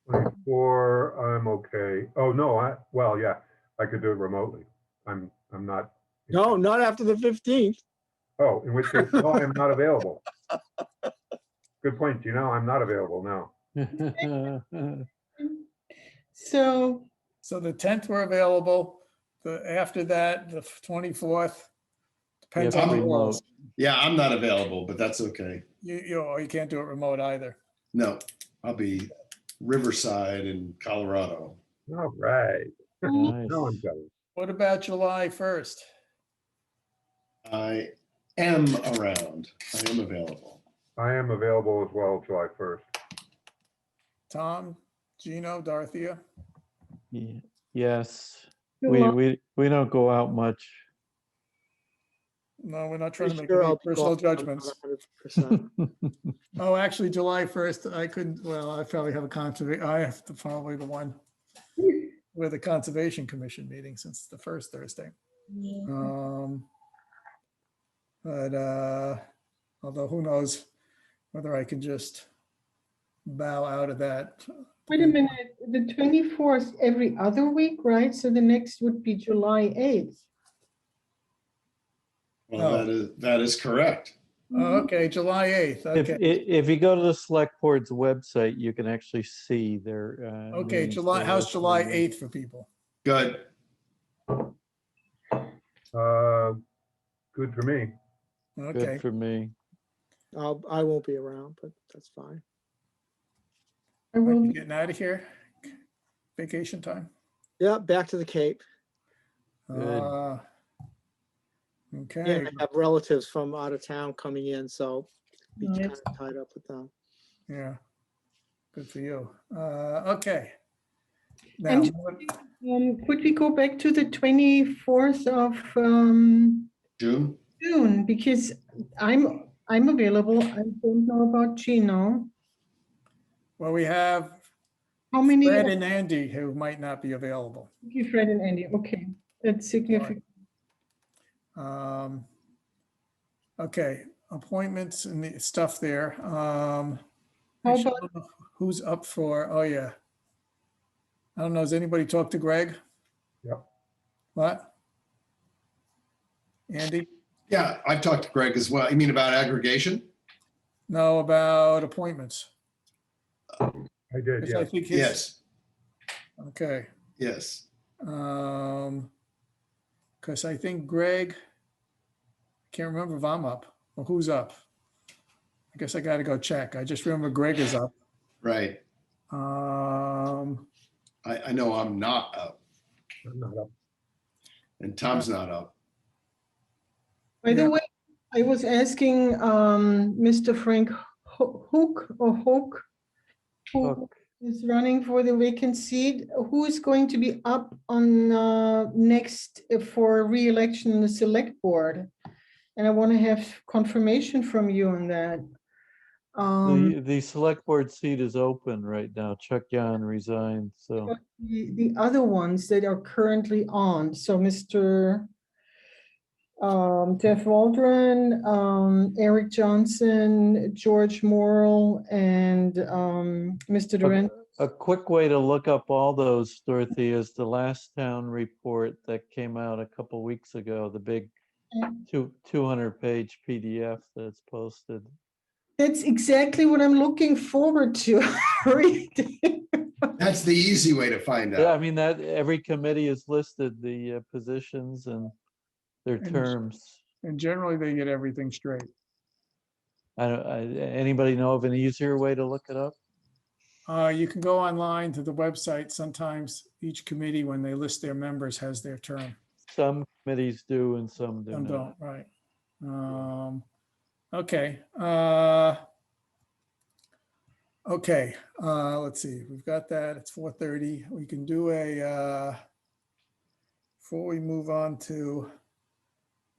24, I'm okay. Oh, no, well, yeah, I could do it remotely. I'm not. No, not after the 15th. Oh, in which case, no, I'm not available. Good point, Gino. I'm not available now. So, So the 10th we're available, after that, the 24th, depends Yeah, on the remote. rules. Yeah, I'm not available, but that's okay. You can't do it remote either. No, I'll be Riverside in Colorado. All right. Nice. Now I'm jealous. What about July 1st? I am around. I am available. I am available as well, July 1st. Tom, Gino, Dorothea? Yeah. Yes, July- we don't go out much. No, we're not trying to Pretty make sure any I'll be personal gone judgments. 100%. Oh, actually, July 1st, I couldn't, well, I probably have I have to probably the one with the Conservation Commission meeting since it's the first Thursday. But although who knows whether I can just bow out of that. wait a minute, the 24th every other week, right? So the next would be July 8th. Well, that is correct. Oh, okay, July 8th, okay. If you go to the select board's website, you can actually see their. Okay, meetings July, for how's this July year. 8th for people? Good. Good for me. Okay, Good for me. I won't be around, but that's fine. I are will you be getting out of here? vacation time? Yeah, back to the Cape. Good. Okay, And I have relatives from out of town coming in, so be kind Nice. of tied up with them. yeah, good for you. Okay. Now, And could we go back to the 24th of June? June? Because I'm available. I don't know about Gino. well, we have How many? Fred and Andy who might not be available. Okay, Fred and Andy. Okay, that's significant. Okay, appointments and the stuff there. How Actually, I about don't know who's up for, oh yeah. I don't know, has anybody talked to Greg? Yep. What? Andy? Yeah, I've talked to Greg as well. You mean about aggregation? No, about appointments. I did, 'Cause I yes. think his, Yes, okay. yes. Because I think Greg, can't remember if I'm up or who's up. I guess I got to go check. I just remember Greg is up. Right. I know I'm not up I'm not up. and Tom's not up. By the Yeah. way, I was asking Mr. Frank Hook or Hook, who Hook. is running for the vacant seat. Who is going to be up on next for re-election in the select board? And I want to have confirmation from you on that. The select board seat is open right now. Chuck Yan resigned, so The other ones that are currently on, so Mr. Jeff Waldron, Eric Johnson, George Morrill, and Mr. Duran. a quick way to look up all those, Dorothy, is the last town report that came out a couple weeks ago, the big 200-page PDF that's posted. That's exactly what I'm looking forward to reading. That's the easy way to find Yeah, I out. mean, that every committee is listed, the positions and their And- terms. And generally they get everything straight. Anybody know of an easier way to look it up? You can go online to the website. Sometimes each committee, when they list their members, has their term. Some committees do and some do Some not. don't, right. Okay. Okay, let's see. We've got that. It's 4:30. We can do a, before we move on to,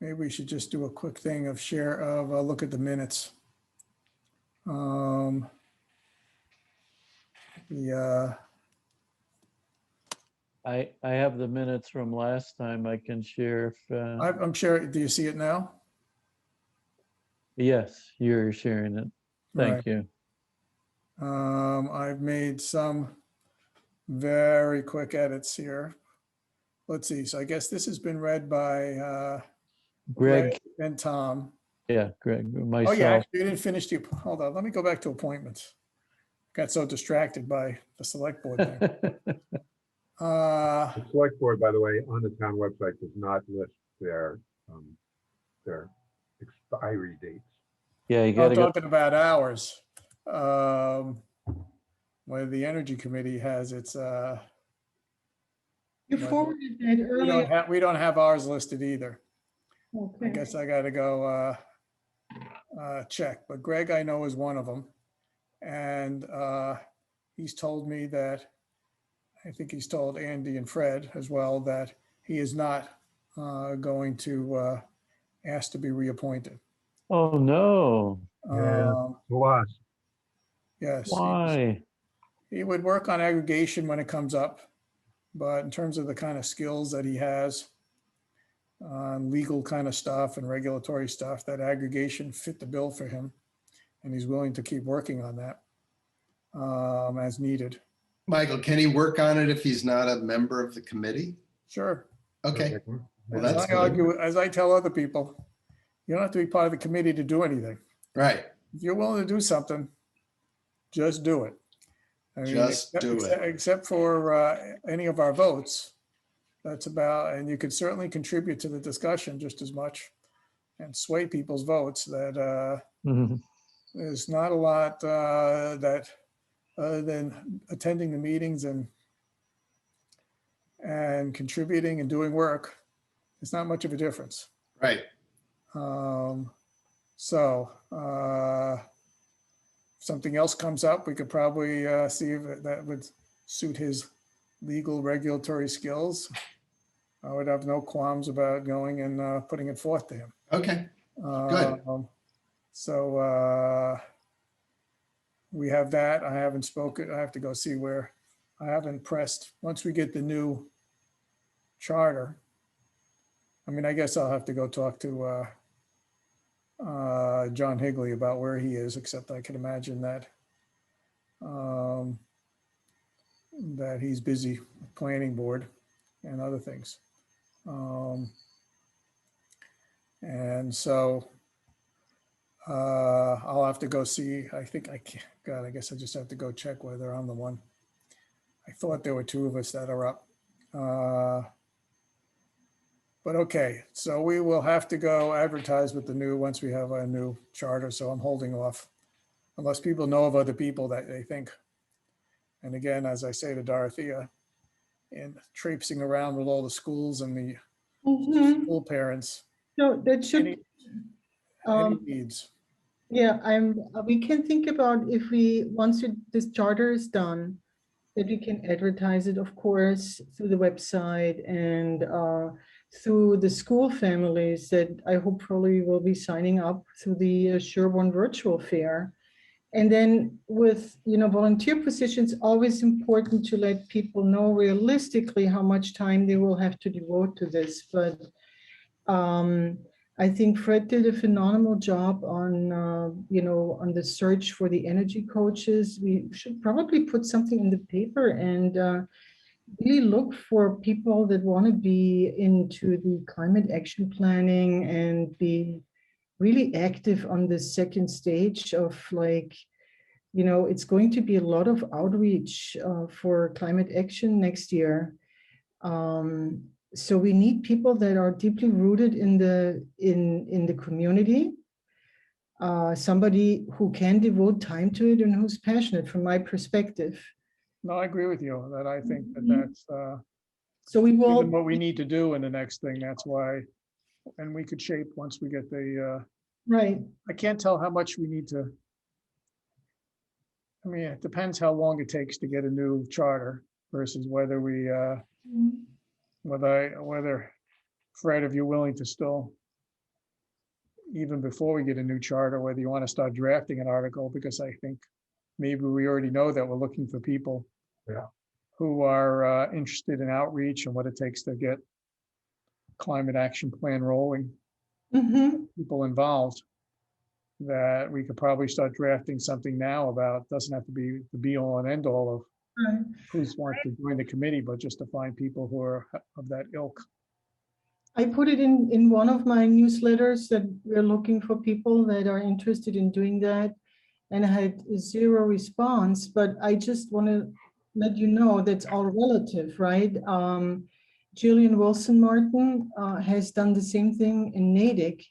maybe we should just do a quick thing of share of a look at the minutes. I have the minutes from last time I can share if, I'm sure, do you see it now? yes, you're sharing it. Right. Thank you. I've made some very quick edits here. Let's see. So I guess this has been read by Greg, and Tom. yeah, Greg, Oh yeah, myself. actually, you didn't finish the, hold on, let me go back to appointments. Got so distracted by the select board thing. The select board, by the way, on the town website does not list their expiry dates. Yeah, you I'm gotta go. talking about ours. Where the energy committee has its, You Right. forwarded that earlier. we don't have ours listed either. I Okay. guess I gotta go check, but Greg I know is one of them. And he's told me that, I think he's told Andy and Fred as well, that he is not going to ask to be reappointed. Oh, no. Yeah. Um, Loss. Yes. Why? He would work on aggregation when it comes up, but in terms of the kind of skills that he has, legal kind of stuff and regulatory stuff, that aggregation fit the bill for him. And he's willing to keep working on that as needed. Michael, can he work on it if he's not a member of the committee? Sure. Okay, well, As that's I good. argue, as I tell other people, you don't have to be part of the committee to do anything. Right, If you're willing to do something, just do it. I mean, Just do it. Except for any of our votes, that's about, and you could certainly contribute to the discussion just as much and sway people's votes that Mhm. there's not a lot that, other than attending the meetings and and contributing and doing work, it's not much of a difference. Right. So if something else comes up, we could probably see if that would suit his legal regulatory skills. I would have no qualms about going and putting it forth to him. Okay. Good. So we have that. I haven't spoken. I have to go see where. I haven't pressed. Once we get the new charter, I mean, I guess I'll have to go talk to John Higley about where he is, except I can imagine that that he's busy with planning board and other things. And so I'll have to go see. I think I can't. God, I guess I just have to go check whether I'm the one. I thought there were two of us that are up. But okay, so we will have to go advertise with the new, once we have a new charter. So I'm holding off unless people know of other people that they think. And again, as I say to Dorothea, in traipsing around with all the schools and the Mhm. school parents, So that should, any um, needs. yeah, we can think about if we, once this charter is done, that we can advertise it, of course, through the website and through the school families that I hope probably will be signing up through the Sherborn virtual fair. And then with, volunteer positions, always important to let people know realistically how much time they will have to devote to this. But I think Fred did a phenomenal job on, on the search for the energy coaches. We should probably put something in the paper and really look for people that want to be into the climate action planning and be really active on the second stage of it's going to be a lot of outreach for climate action next year. So we need people that are deeply rooted in the community, somebody who can devote time to it and who's passionate from my perspective. No, I agree with you that I think that Mhm. that's So we given will, what we need to do in the next thing. That's why, and we could shape once we get the, right. I can't tell how much we need to. I mean, it depends how long it takes to get a new charter versus whether we, whether Fred, if you're willing to still, even before we get a new charter, whether you want to start drafting an article, because I think maybe we already know that we're looking for people Yeah. who are interested in outreach and what it takes to get climate action plan rolling, Mhm. people involved, that we could probably start drafting something now about, doesn't have to be the be all and end all of Right. who's want to join the committee, but just to find people who are of that ilk. I put it in one of my newsletters that we're looking for people that are interested in doing that, and I had zero response, but I just want to let you know that's all relative, right? Jillian Wilson Martin has done the same thing in Natick.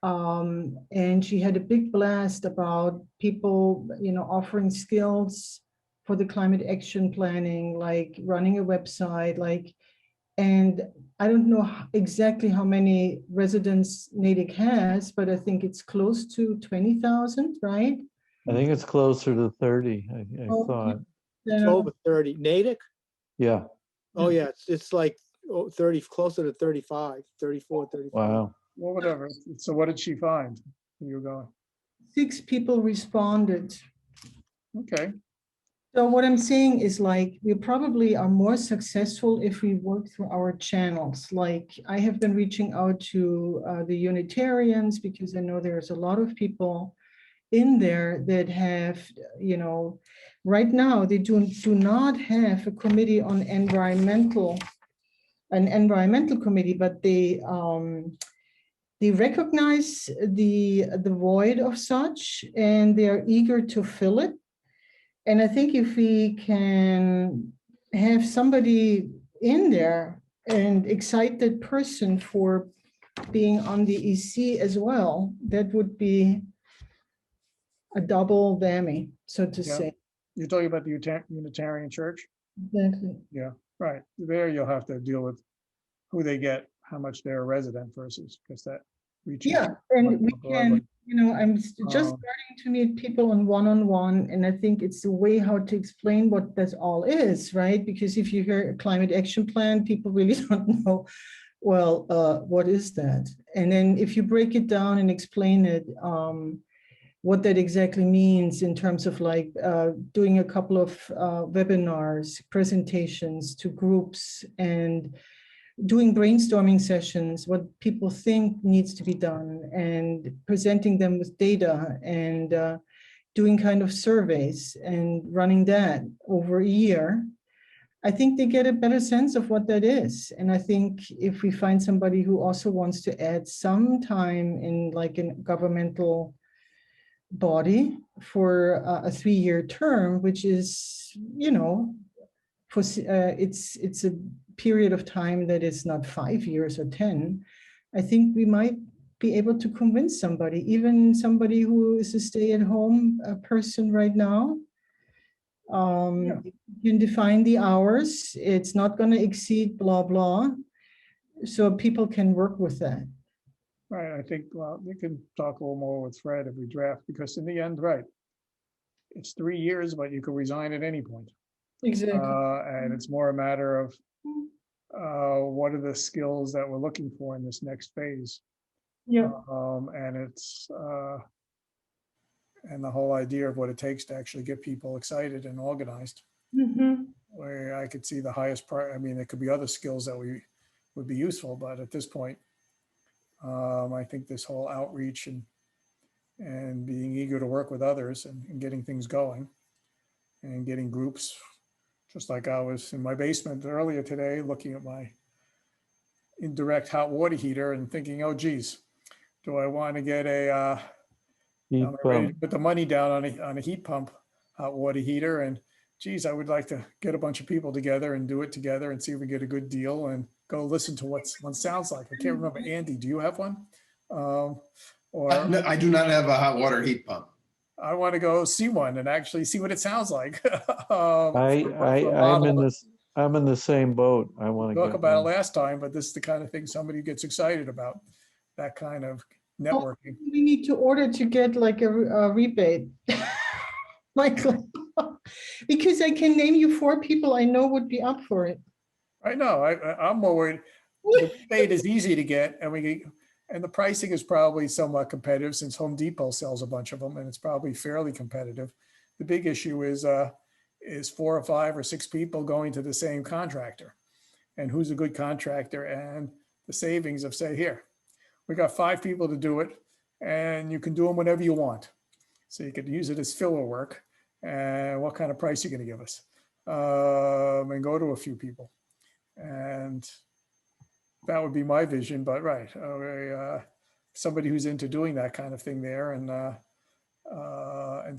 And she had a big blast about people, offering skills for the climate action planning, like running a website, and I don't know exactly how many residents Natick has, but I think it's close to 20,000, right? I think it's closer to 30, I Oh, thought. It's yeah. over 30. Natick? Yeah, Oh, yeah, it's like 30, closer to 35, 34, 35. wow. Well, whatever. So what did she find? You're going, 6 people responded. okay. So what I'm saying is we probably are more successful if we work through our channels. Like I have been reaching out to the Unitarians because I know there's a lot of people in there that have, right now they do not have a committee on an environmental committee, but they recognize the void of such and they are eager to fill it. And I think if we can have somebody in there, an excited person for being on the EC as well, that would be a double whammy, so to Yeah. say. You're talking about the Unitarian Church? Exactly. Yeah. Right, there you'll have to deal with who they get, how much they're a resident versus, because that reaches. Yeah, much and we more broadly. can, I'm just Um, starting to meet people on one-on-one, and I think it's the way how to explain what that all is, right? Because if you hear a climate action plan, people really don't know, well, what is that? And then if you break it down and explain it, what that exactly means in terms of like doing a couple of webinars, presentations to groups, and doing brainstorming sessions, what people think needs to be done, and presenting them with data, and doing kind of surveys and running that over a year, I think they get a better sense of what that is. And I think if we find somebody who also wants to add some time in like a governmental body for a 3-year term, which is, for it's a period of time that is not 5 years or 10. I think we might be able to convince somebody, even somebody who is a stay-at-home person right now. Yeah. You can define the hours. It's not going to exceed blah blah, so people can work with that. Right, I think, well, we can talk a little more with Fred if we draft, because in the end, right, it's 3 years, but you can resign at any point. Exactly. And it's more a matter of what are the skills that we're looking for in this next phase. Yeah. And it's and the whole idea of what it takes to actually get people excited and organized. Mhm. Where I could see the highest part. I mean, there could be other skills that we would be useful, but at this point, I think this whole outreach and being eager to work with others and getting things going and getting groups, just like I was in my basement earlier today, looking at my indirect hot water heater and thinking, oh geez, do I want to get Heat am I ready to pump. put the money down on a heat pump hot water heater? And geez, I would like to get a bunch of people together and do it together and see if we get a good deal and go listen to what one sounds like. I can't remember. Andy, do you have one? Or No, I do not have a hot water heat pump. I want to go see one and actually see what it sounds like. I, For a I'm in model. this, I'm in the same boat. I want to Talk get about it one. last time, but this is the kind of thing somebody gets excited about, that kind of Oh, networking. we need to order to get like a rebate, Michael, because I can name you 4 people I know would be up for it. I know, I'm more worried. The rebate is easy to get and the pricing is probably somewhat competitive since Home Depot sells a bunch of them and it's probably fairly competitive. The big issue is 4 or 5 or 6 people going to the same contractor, and who's a good contractor, and the savings of say, here, we got 5 people to do it and you can do them whenever you want. So you could use it as filler work. And what kind of price are you going to give us? And go to a few people. And that would be my vision, but right. Somebody who's into doing that kind of thing there and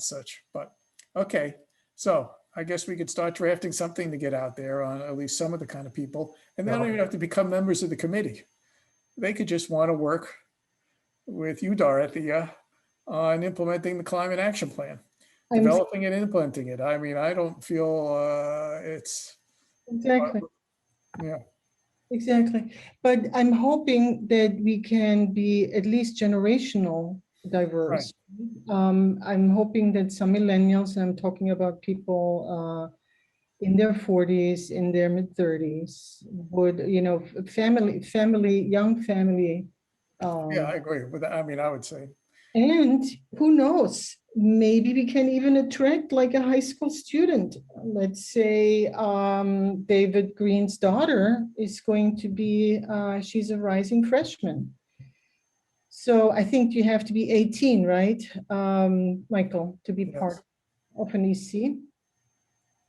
such. But okay, so I guess we could start drafting something to get out there on at least some of the kind of people. And they don't even have to become members of the committee. They could just want to work with you, Dorothea, on implementing the climate action plan, I'm developing and implementing it. I mean, I don't feel it's, exactly. yeah, Exactly. But I'm hoping that we can be at least generational diverse. I'm hoping that some millennials, and I'm talking about people in their 40s, in their mid 30s, would, young family. yeah, I agree with that. I mean, I would say, And who knows, maybe we can even attract like a high school student. Let's say David Green's daughter is going to be, she's a rising freshman. So I think you have to be 18, right, Michael, to be yes. part of an EC.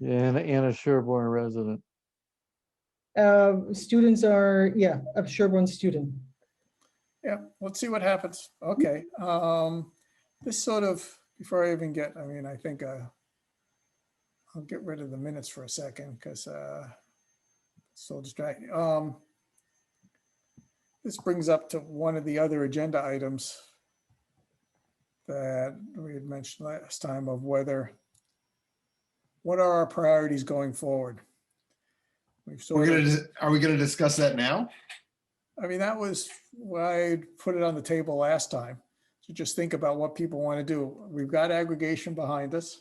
Yeah, and a Sherborn resident. Students are, yeah, a Sherborn student. Yeah, let's see what happens. Okay. This sort of, before I even get, I mean, I think I'll get rid of the minutes for a second because it's so distracting. This brings up to one of the other agenda items that we had mentioned last time of what are our priorities going forward? We've sort of, Are we gonna discuss that now? I mean, that was why I put it on the table last time. So just think about what people want to do. We've got aggregation behind us.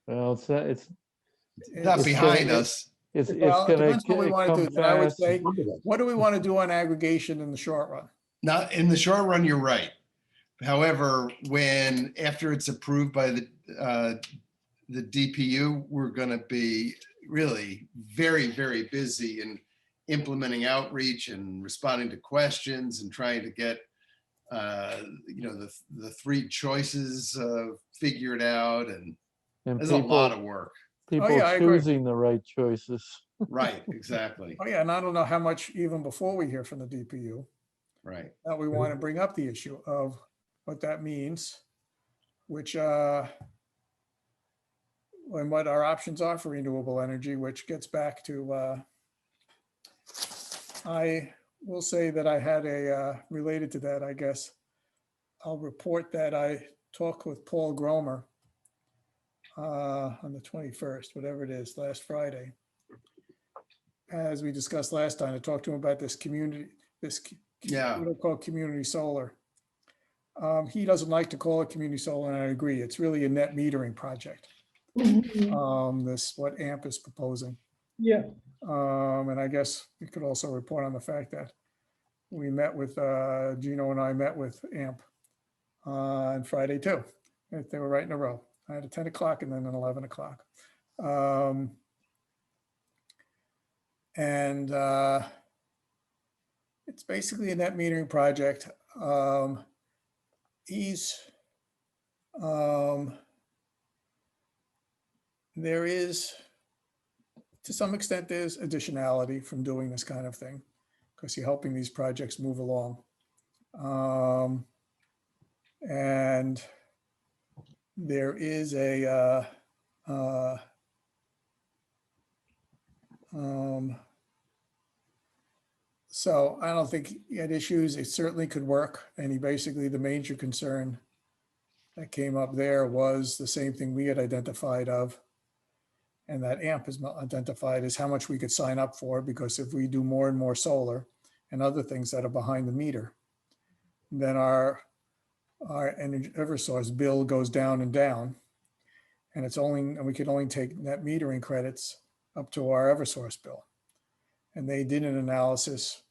Well, it's Not It's behind gonna- us. it's Well, it gonna depends what we want to come do. Then I would fast. say, what do we want to do on aggregation in the short run? Not in the short run, you're right. However, after it's approved by the DPU, we're gonna be really very, very busy in implementing outreach and responding to questions and trying to get the three choices figured out, and And there's a lot people, of work. people yeah, I agree. choosing the right choices. Right, exactly. Oh, yeah, and I don't know how much even before we hear from the DPU Right. that we want to bring up the issue of what that means, which, and what our options are for renewable energy, which gets back to, I will say that I had related to that, I guess. I'll report that I talked with Paul Gromer on the 21st, whatever it is, last Friday. As we discussed last time, I talked to him about this community, Yeah. what I call community solar. He doesn't like to call it community solar, and I agree. It's really a net metering project. This, what AMP is proposing. Yeah. And I guess we could also report on the fact that we met with, Gino and I met with AMP on Friday too. They were right in a row. I had a 10 o'clock and then an 11 o'clock. And it's basically a net metering project. There is, to some extent, there's additionality from doing this kind of thing because you're helping these projects move along. And there is so I don't think he had issues. It certainly could work. And the major concern that came up there was the same thing we had identified of, and that AMP has identified, is how much we could sign up for, because if we do more and more solar and other things that are behind the meter, then our energy Eversource bill goes down and down. And we can only take net metering credits up to our Eversource bill. And they did an analysis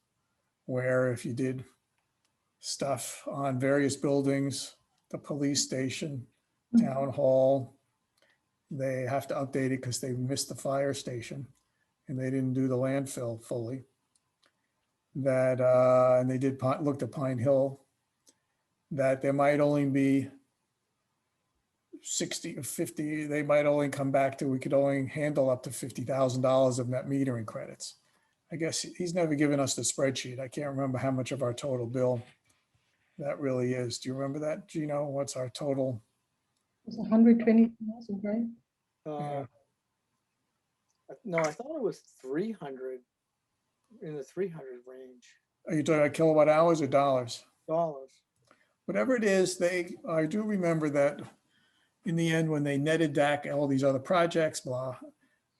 where if you did stuff on various buildings, the police station, town hall, they have to update it because they missed the fire station and they didn't do the landfill fully. And they looked at Pine Hill, that there might only be 60 or 50, they might only come back to, we could only handle up to $50,000 of net metering credits. I guess he's never given us the spreadsheet. I can't remember how much of our total bill that really is. Do you remember that, Gino? What's our total? It's 120,000, right? Uh, No, I thought it was 300, in the 300 range, Are you talking about kilowatt hours or dollars? dollars. Whatever it is, I do remember that in the end, when they netted back all these other projects, blah,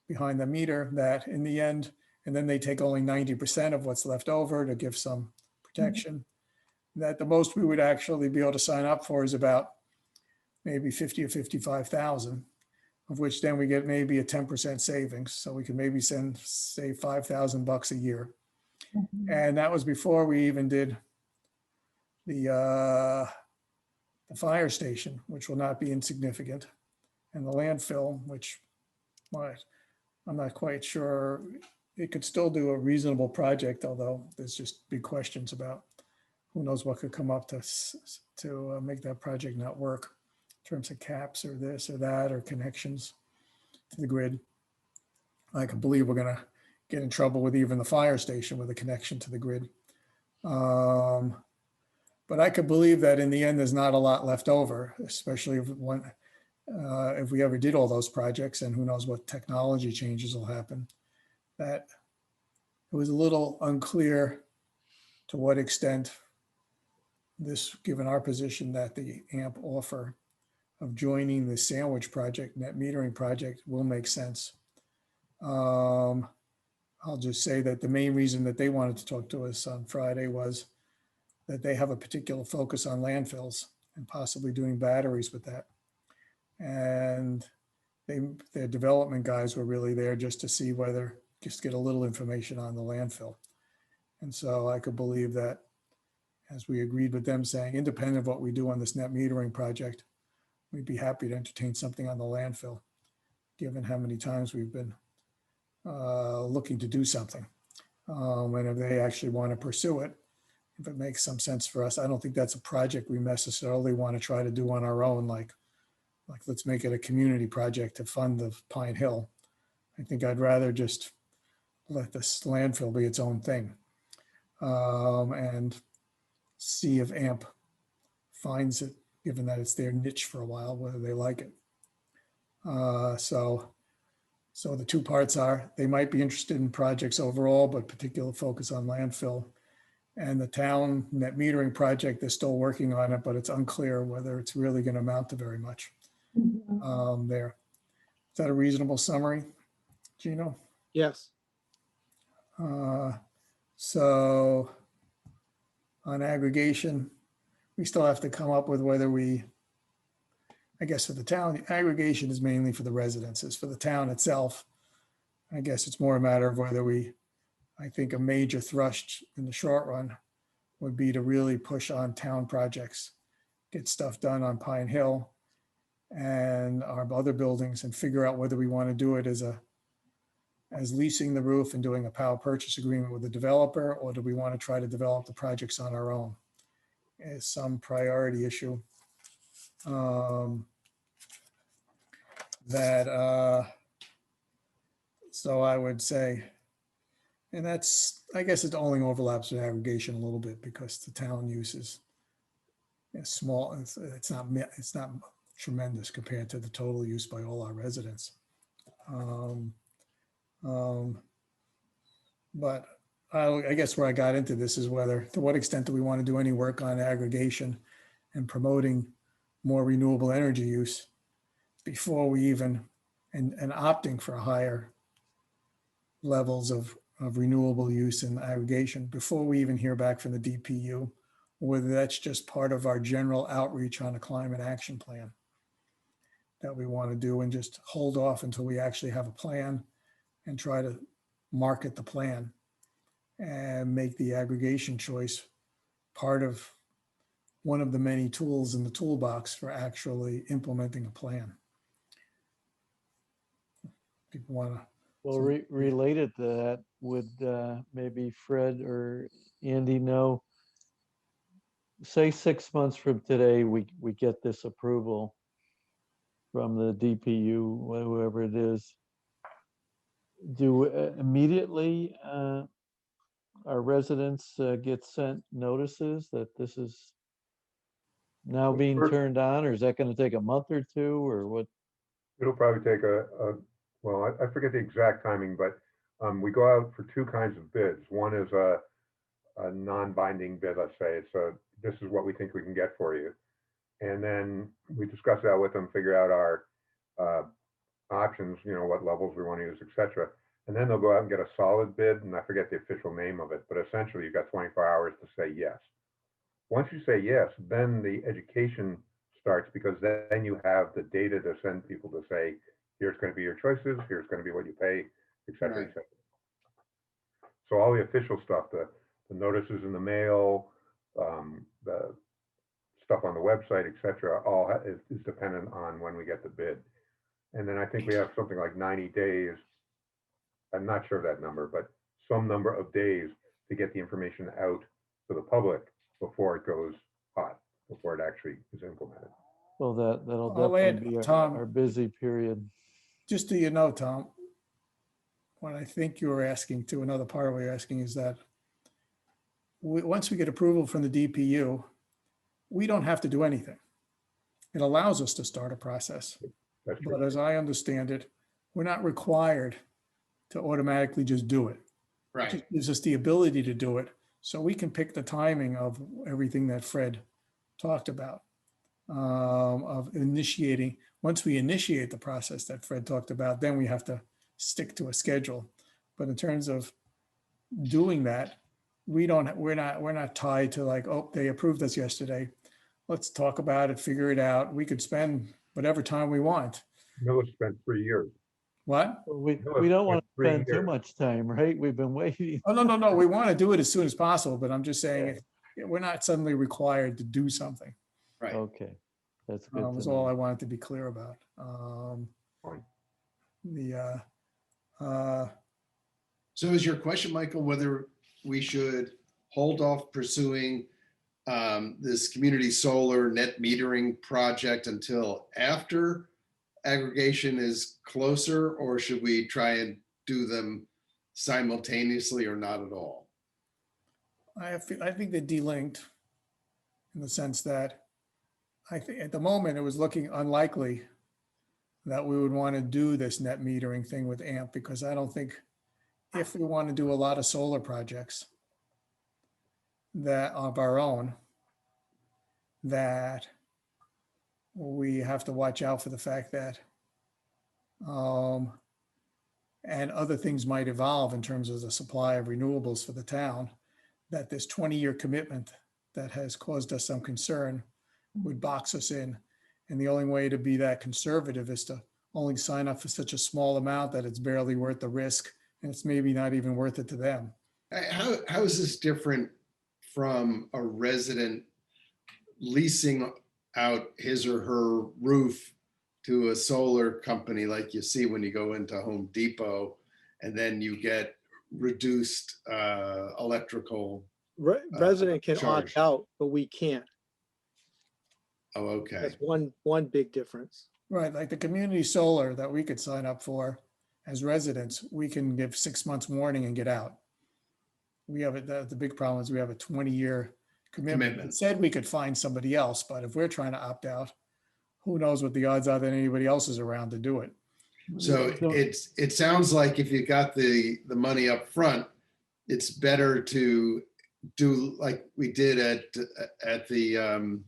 behind the meter, that in the end, and then they take only 90% of what's left over to give some protection, that the most we would actually be able to sign up for is about maybe 50 or 55,000, of which then we get maybe a 10% savings. So we can maybe save $5,000 a year. And that was before we even did the fire station, which will not be insignificant, and the landfill, which I'm not quite sure. It could still do a reasonable project, although there's just big questions about who knows what could come up to make that project not work in terms of caps or this or that or connections to the grid. I can believe we're going to get in trouble with even the fire station with a connection to the grid. But I could believe that in the end, there's not a lot left over, especially if we ever did all those projects, and who knows what technology changes will happen. That it was a little unclear to what extent this, given our position that the AMP offer of joining the Sandwich project, net metering project, will make sense. I'll just say that the main reason that they wanted to talk to us on Friday was that they have a particular focus on landfills and possibly doing batteries with that. And their development guys were really there just to see whether, just get a little information on the landfill. And so I could believe that, as we agreed with them, saying, independent of what we do on this net metering project, we'd be happy to entertain something on the landfill, given how many times we've been looking to do something. And if they actually want to pursue it, if it makes some sense for us, I don't think that's a project we necessarily want to try to do on our own, like let's make it a community project to fund the Pine Hill. I think I'd rather just let this landfill be its own thing, and see if AMP finds it, given that it's their niche for a while, whether they like it. So the two parts are, they might be interested in projects overall, but particular focus on landfill. And the town net metering project, they're still working on it, but it's unclear whether it's really going to amount to very much there. Is that a reasonable summary, Gino? Yes. So on aggregation, we still have to come up with whether we, I guess for the town, aggregation is mainly for the residences. For the town itself, I guess it's more a matter of whether we, I think a major thrust in the short run would be to really push on town projects, get stuff done on Pine Hill and our other buildings, and figure out whether we want to do it as leasing the roof and doing a power purchase agreement with the developer, or do we want to try to develop the projects on our own as some priority issue. So I would say, and that's, I guess it only overlaps with aggregation a little bit because the town use is small. It's not tremendous compared to the total use by all our residents. But I guess where I got into this is whether, to what extent do we want to do any work on aggregation and promoting more renewable energy use before we even, and opting for higher levels of renewable use and aggregation before we even hear back from the DPU, or whether that's just part of our general outreach on a climate action plan that we want to do, and just hold off until we actually have a plan and try to market the plan and make the aggregation choice part of one of the many tools in the toolbox for actually implementing a plan. People want to. Well, related to that, would maybe Fred or Andy know, say 6 months from today, we get this approval from the DPU, whoever it is. Do immediately our residents get sent notices that this is now being First- turned on, or is that going to take a month or two, or what? It'll probably take well, I forget the exact timing, but we go out for two kinds of bids. One is a non-binding bid, let's say. So this is what we think we can get for you. And then we discuss that with them, figure out our options, what levels we want to use, et cetera. And then they'll go out and get a solid bid, and I forget the official name of it, but essentially you've got 24 hours to say yes. Once you say yes, then the education starts, because then you have the data to send people to say, here's going to be your choices, here's going to be what you pay, et cetera, Right. et cetera. So all the official stuff, the notices in the mail, the stuff on the website, et cetera, all is dependent on when we get the bid. And then I think we have something like 90 days. I'm not sure of that number, but some number of days to get the information out to the public before it goes hot, before it actually is implemented. Well, that'll I'll add, definitely be Tom. our busy period. Just so you know, Tom, what I think you were asking to, another part of what you're asking is that once we get approval from the DPU, we don't have to do anything. It allows us to start a process. That's true. But as I understand it, we're not required to automatically just do it. It Right. just gives us the ability to do it, so we can pick the timing of everything that Fred talked about, of initiating. Once we initiate the process that Fred talked about, then we have to stick to a schedule. But in terms of doing that, we're not tied to like, oh, they approved us yesterday. Let's talk about it, figure it out. We could spend whatever time we want. Miller spent 3 years. What? Well, we No, don't it's want to 3 spend too years. much time, right? We've been waiting. Oh, no. We want to do it as soon as possible, but I'm just saying, Yeah. we're not suddenly required to do something. Right. Okay, that's good to Was all I know. wanted to be clear about. Fine. So is your question, Michael, whether we should hold off pursuing this community solar net metering project until after aggregation is closer, or should we try and do them simultaneously or not at all? I think they're delinked in the sense that I think at the moment it was looking unlikely that we would want to do this net metering thing with AMP, because I don't think if we want to do a lot of solar projects that of our own, that we have to watch out for the fact that and other things might evolve in terms of the supply of renewables for the town, that this 20-year commitment that has caused us some concern would box us in. And the only way to be that conservative is to only sign up for such a small amount that it's barely worth the risk, and it's maybe not even worth it to them. How is this different from a resident leasing out his or her roof to a solar company like you see when you go into Home Depot, and then you get reduced electrical? Resident can charge. opt out, but we can't. Oh, okay. That's one big difference. Right, like the community solar that we could sign up for as residents, we can give 6 months warning and get out. We have the big problem is we have a 20-year commitment. It said we could find somebody else, but if we're trying to opt out, who knows what the odds are that anybody else is around to do it. So it sounds like if you got the money up front, it's better to do like we did at the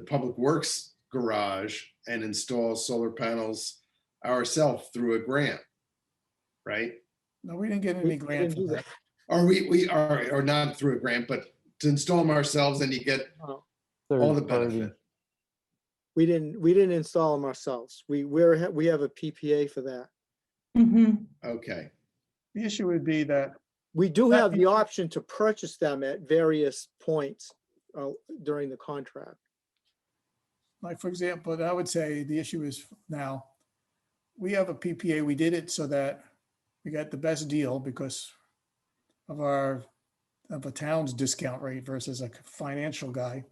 Public Works garage and install solar panels ourselves through a grant, right? No, we didn't get any grant for that. Or we are, or not through a grant, but to install them ourselves, and you get Oh, all the Third party. benefit. we didn't install them ourselves. We have a PPA for that. Mhm. Okay. The issue would be that, We do have the option to purchase them at various points during the contract. like, for example, I would say the issue is now, we have a PPA, we did it so that we got the best deal because of a town's discount rate versus a financial guy.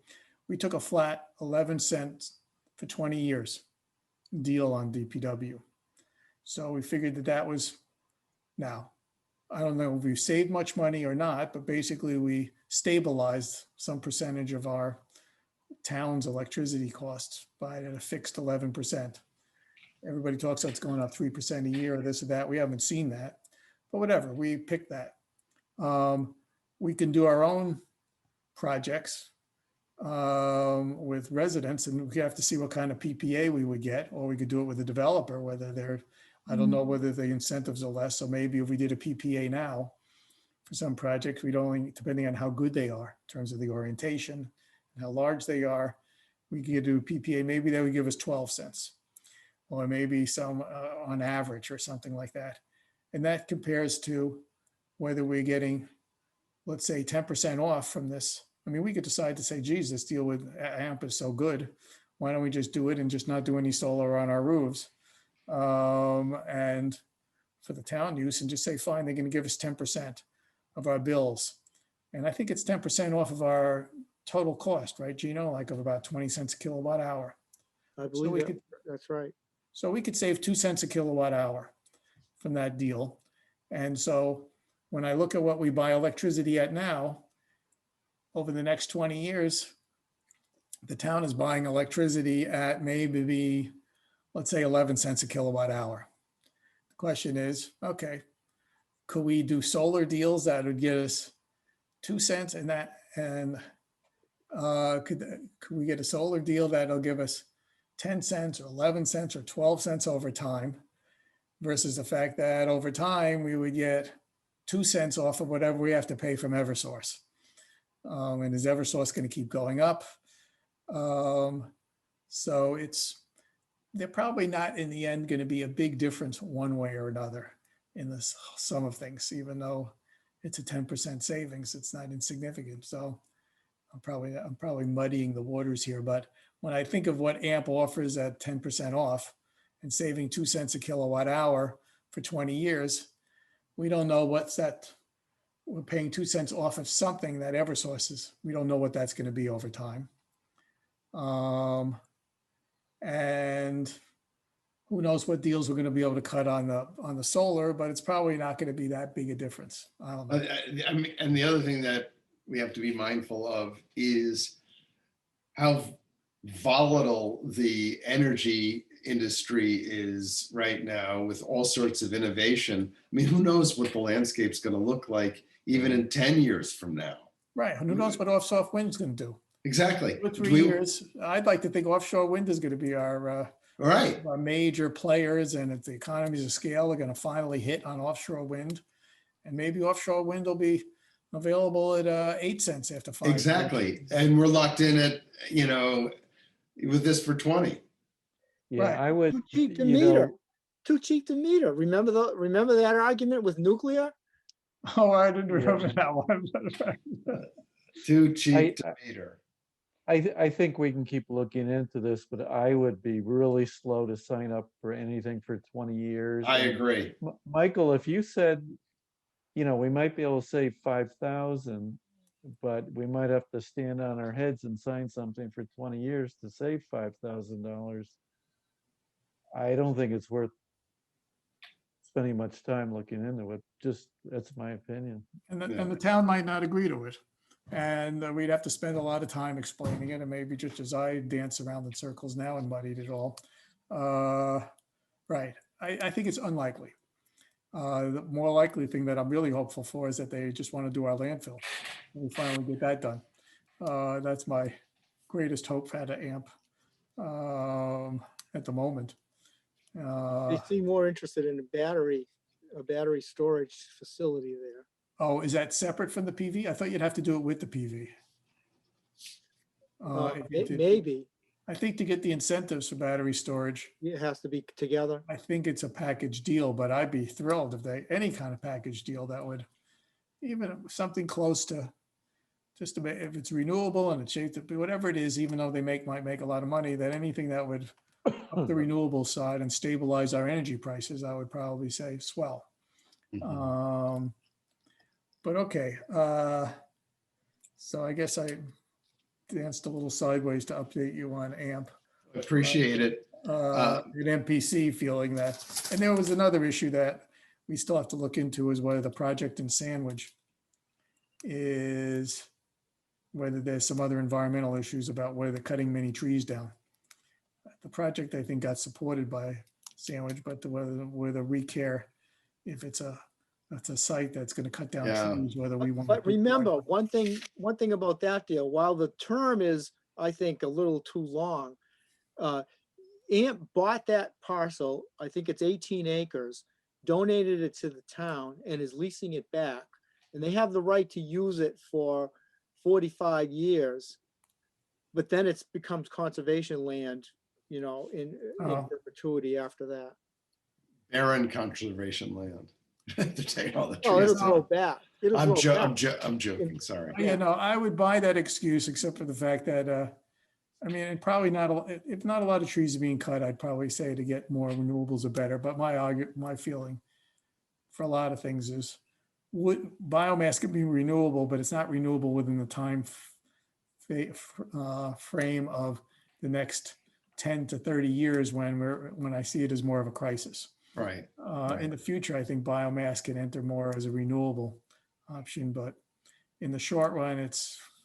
We took a flat 11 cents for 20 years deal on DPW. So we figured that was, now, I don't know if we saved much money or not, but basically we stabilized some percentage of our town's electricity costs by at a fixed 11%. Everybody talks about it's going up 3% a year or this or that. We haven't seen that, but whatever, we picked that. We can do our own projects with residents, and we have to see what kind of PPA we would get, or we could do it with a developer, whether they're, I don't know whether the incentives are less. So maybe if we did a PPA now for some projects, we'd only, depending on how good they are in terms of the orientation and how large they are, we could do PPA. Maybe they would give us 12 cents or maybe some on average or something like that. And that compares to whether we're getting, let's say, 10% off from this. I mean, we could decide to say, geez, this deal with AMP is so good. Why don't we just do it and just not do any solar on our roofs? And for the town use, and just say, fine, they're going to give us 10% of our bills. And I think it's 10% off of our total cost, right, Gino? Like of about 20 cents a kilowatt hour. I believe we that- could- that's right. So we could save 2 cents a kilowatt hour from that deal. And so when I look at what we buy electricity at now, over the next 20 years, the town is buying electricity at maybe, let's say 11 cents a kilowatt hour. The question is, okay, could we do solar deals that would get us 2 cents and that, and could we get a solar deal that'll give us 10 cents or 11 cents or 12 cents over time? versus the fact that over time we would get 2 cents off of whatever we have to pay from Eversource. And is Eversource going to keep going up? So they're probably not in the end going to be a big difference one way or another in the sum of things, even though it's a 10% savings, it's not insignificant. So I'm probably muddying the waters here, but when I think of what AMP offers at 10% off and saving 2 cents a kilowatt hour for 20 years, we don't know what's that. We're paying 2 cents off of something that Eversource is. We don't know what that's going to be over time. And who knows what deals we're going to be able to cut on the solar, but it's probably not going to be that big a difference. I don't know. I mean, and the other thing that we have to be mindful of is how volatile the energy industry is right now with all sorts of innovation. I mean, who knows what the landscape's going to look like even in 10 years from now? Right. Who knows what offshore wind's going to do? Exactly. 2 or 3 years. I'd like to think offshore wind is going to be our major players, and if the economies of scale are going to finally hit on offshore wind, and maybe offshore wind will be available at 8 cents after 5 years. Exactly. And we're locked in at, with this for 20. Yeah, Right. I would, Too cheap to you meter. know, Too cheap to meter. Remember that argument with nuclear? Oh, I didn't Yeah. remember that one. Too cheap to meter. I think we can keep looking into this, but I would be really slow to sign up for anything for 20 years. I And agree. Michael, if you said, we might be able to save 5,000, but we might have to stand on our heads and sign something for 20 years to save $5,000. I don't think it's worth spending much time looking into it. Just, that's my opinion. And Yeah. the town might not agree to it. And we'd have to spend a lot of time explaining it, and maybe just as I dance around in circles now and muddied it all. Right. I think it's unlikely. The more likely thing that I'm really hopeful for is that they just want to do our landfill. We finally get that done. That's my greatest hope out of AMP at the moment. They seem more interested in a battery storage facility there. Oh, is that separate from the PV? I thought you'd have to do it with the PV. If you did- Maybe I think to get the incentives for battery storage, it has to be together. I think it's a package deal, but I'd be thrilled if any kind of package deal that would, even something close to, just to, if it's renewable and it's shaped to be whatever it is, even though they might make a lot of money, that anything that would up the renewable side and stabilize our energy prices, I would probably say swell. Mhm. But okay, so I guess I danced a little sideways to update you on AMP. Appreciate it. An MPC feeling that, and there was another issue that we still have to look into is whether the project in Sandwich is, whether there's some other environmental issues about where they're cutting many trees down. The project, I think, got supported by Sandwich, but whether we care if it's a site that's going to cut down Yeah. trees, whether we want. But remember, one thing about that deal, while the term is, I think, a little too long, AMP bought that parcel, I think it's 18 acres, donated it to the town and is leasing it back. And they have the right to use it for 45 years. But then it becomes conservation land, in Oh. perpetuity after that. Barren conservation land. They're taking all the Oh, it'll trees. grow back. It'll I'm grow back. joking. Sorry. I would buy that excuse, except for the fact that, and probably if not a lot of trees are being cut, I'd probably say to get more renewables are better. But my feeling for a lot of things is biomass can be renewable, but it's not renewable within the time frame of the next 10 to 30 years when I see it as more of a crisis. Right. In the future, I think biomass can enter more as a renewable option, but in the short run,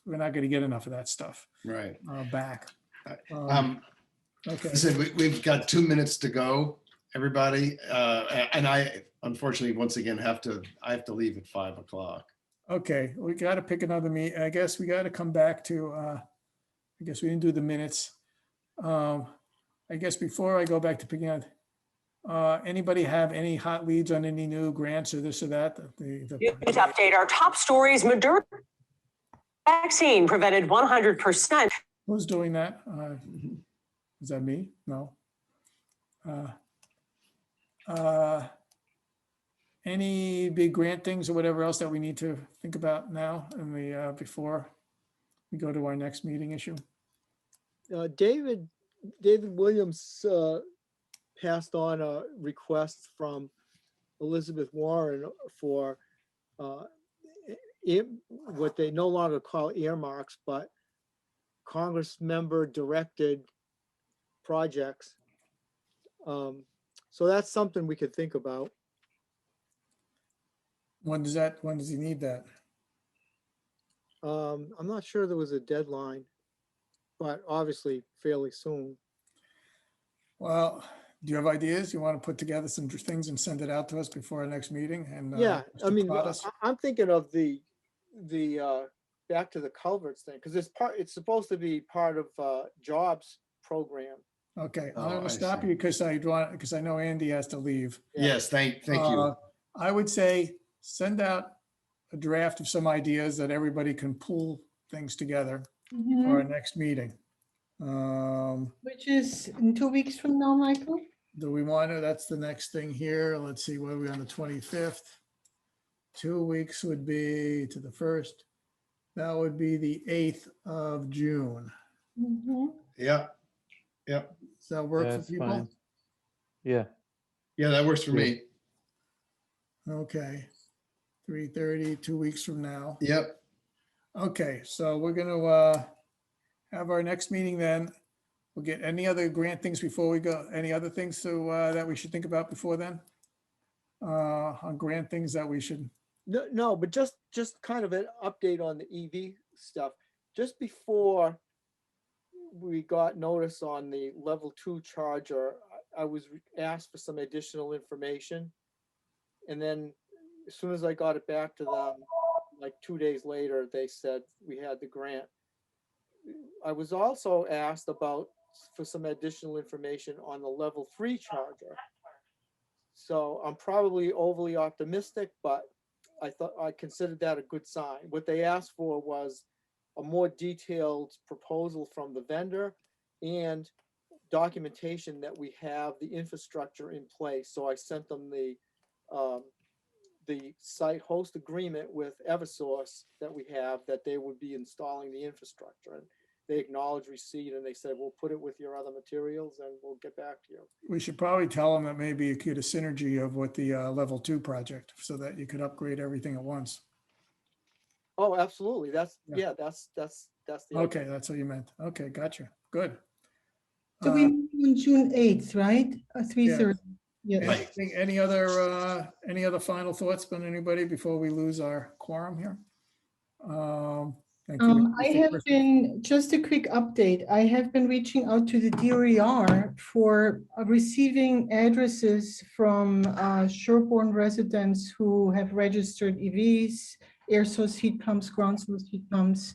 we're not going to get enough of that stuff Right. back. Okay. Listen, we've got 2 minutes to go, everybody. And I, unfortunately, once again, I have to leave at 5 o'clock. Okay, we got to pick another meeting. I guess we got to come back to, I guess we didn't do the minutes. I guess before I go back to picking out, Anybody have any hot leads on any new grants or this or that? News update, our top stories, Moderna vaccine prevented 100%. Who's doing that? Is that me? No. Any big grant things or whatever else that we need to think about now and before we go to our next meeting issue? David Williams passed on a request from Elizabeth Warren for what they no longer call earmarks, but Congress member directed projects. So that's something we could think about. When does he need that? I'm not sure there was a deadline, but obviously fairly soon. Well, do you have ideas? You want to put together some things and send it out to us before our next meeting? And Yeah, I Mr. mean, Pradas? I'm thinking of the back to the culverts thing, because it's supposed to be part of jobs program. Okay, I'm Oh, going I to stop see. you because I know Andy has to leave. Yes, thank you. I would say send out a draft of some ideas that everybody can pull things together for our next meeting. Which is in 2 weeks from now, Michael? Do we want to, that's the next thing here. Let's see, what are we on the 25th? 2 weeks would be to the 1st. That would be the 8th of June. Mhm. Yeah, Does that work for That's people? fine. Yeah, yeah, that works for me. Okay. 3:30, 2 weeks from now. Yep. Okay, so we're going to have our next meeting then. We'll get any other grant things before we go, any other things that we should think about before then? On grant things that we should, No, but just kind of an update on the EV stuff. Just before we got notice on the level 2 charger, I was asked for some additional information. And then as soon as I got it back to them, like 2 days later, they said we had the grant. I was also asked for some additional information on the level 3 charger. So I'm probably overly optimistic, but I considered that a good sign. What they asked for was a more detailed proposal from the vendor and documentation that we have the infrastructure in place. So I sent them the site host agreement with Eversource that we have, that they would be installing the infrastructure. And they acknowledged receipt and they said, we'll put it with your other materials and we'll get back to you. we should probably tell them that maybe you could a synergy of with the level 2 project so that you could upgrade everything at once. Oh, absolutely. That's Yeah. that's the Okay, idea. that's what you meant. Okay, gotcha. Good. So we meet on June 8th, right? 3:30. Yes. Right. Any other final thoughts from anybody before we lose our quorum here? Thank you. I have been, just a quick update, I have been reaching out to the DOER for receiving addresses from Shertborn residents who have registered EVs, air source heat pumps, ground source heat pumps,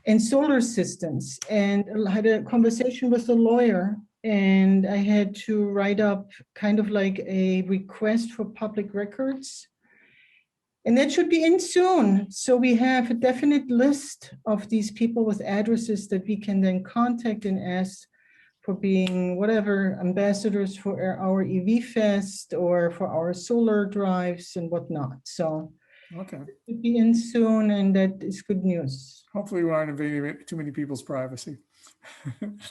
and solar systems. And I had a conversation with a lawyer, and I had to write up kind of like a request for public records. And that should be in soon. So we have a definite list of these people with addresses that we can then contact and ask for being whatever ambassadors for our EV Fest or for our solar drives and whatnot. So Okay, it should be in soon, and that is good news. hopefully we aren't invading too many people's privacy.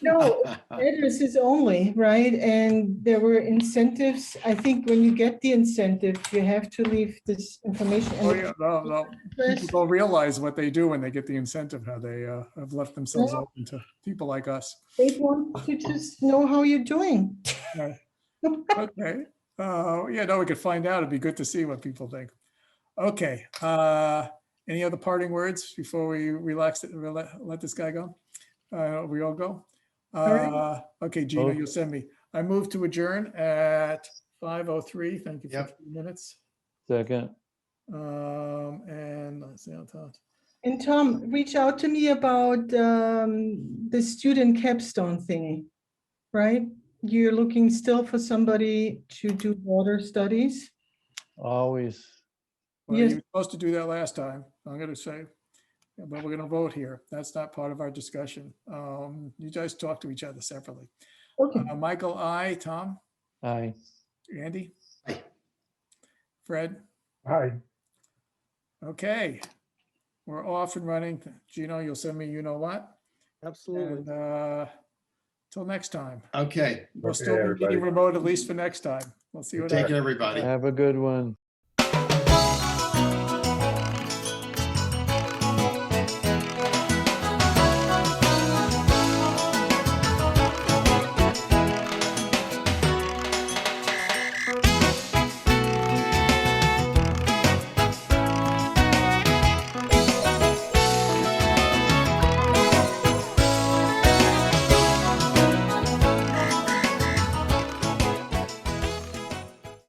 No, addresses only, right? And there were incentives. I think when you get the incentive, you have to leave this information. Oh, yeah, no. People don't realize what they do when they get the incentive, how they have left themselves Yeah. open to people like us. They want to just know how you're doing. Yeah. Okay. Yeah, no, we could find out. It'd be good to see what people think. Okay. Any other parting words before we relax it, let this guy go? We all go? right. Okay, Gina, Both. you'll send me. I move to adjourn at 5:03. Thank you for Yep. 3 minutes. second. And let's see, I'll talk. And Tom, reach out to me about the student capstone thingy, right? you're looking still for somebody to do water studies? Always. Well, you Yes. were supposed to do that last time. I'm gonna say, but we're gonna vote here. That's not part of our discussion. You guys talk to each other separately. Okay. Michael, I, Tom, Aye. Andy, Aye. Fred. Hi, Okay, we're off and running. Gino, you'll send me, you know what? Absolutely. And till next time. Okay, We'll Okay, still be meeting everybody. remote at least for next time. We'll see what take happens. care, everybody. Have a good one.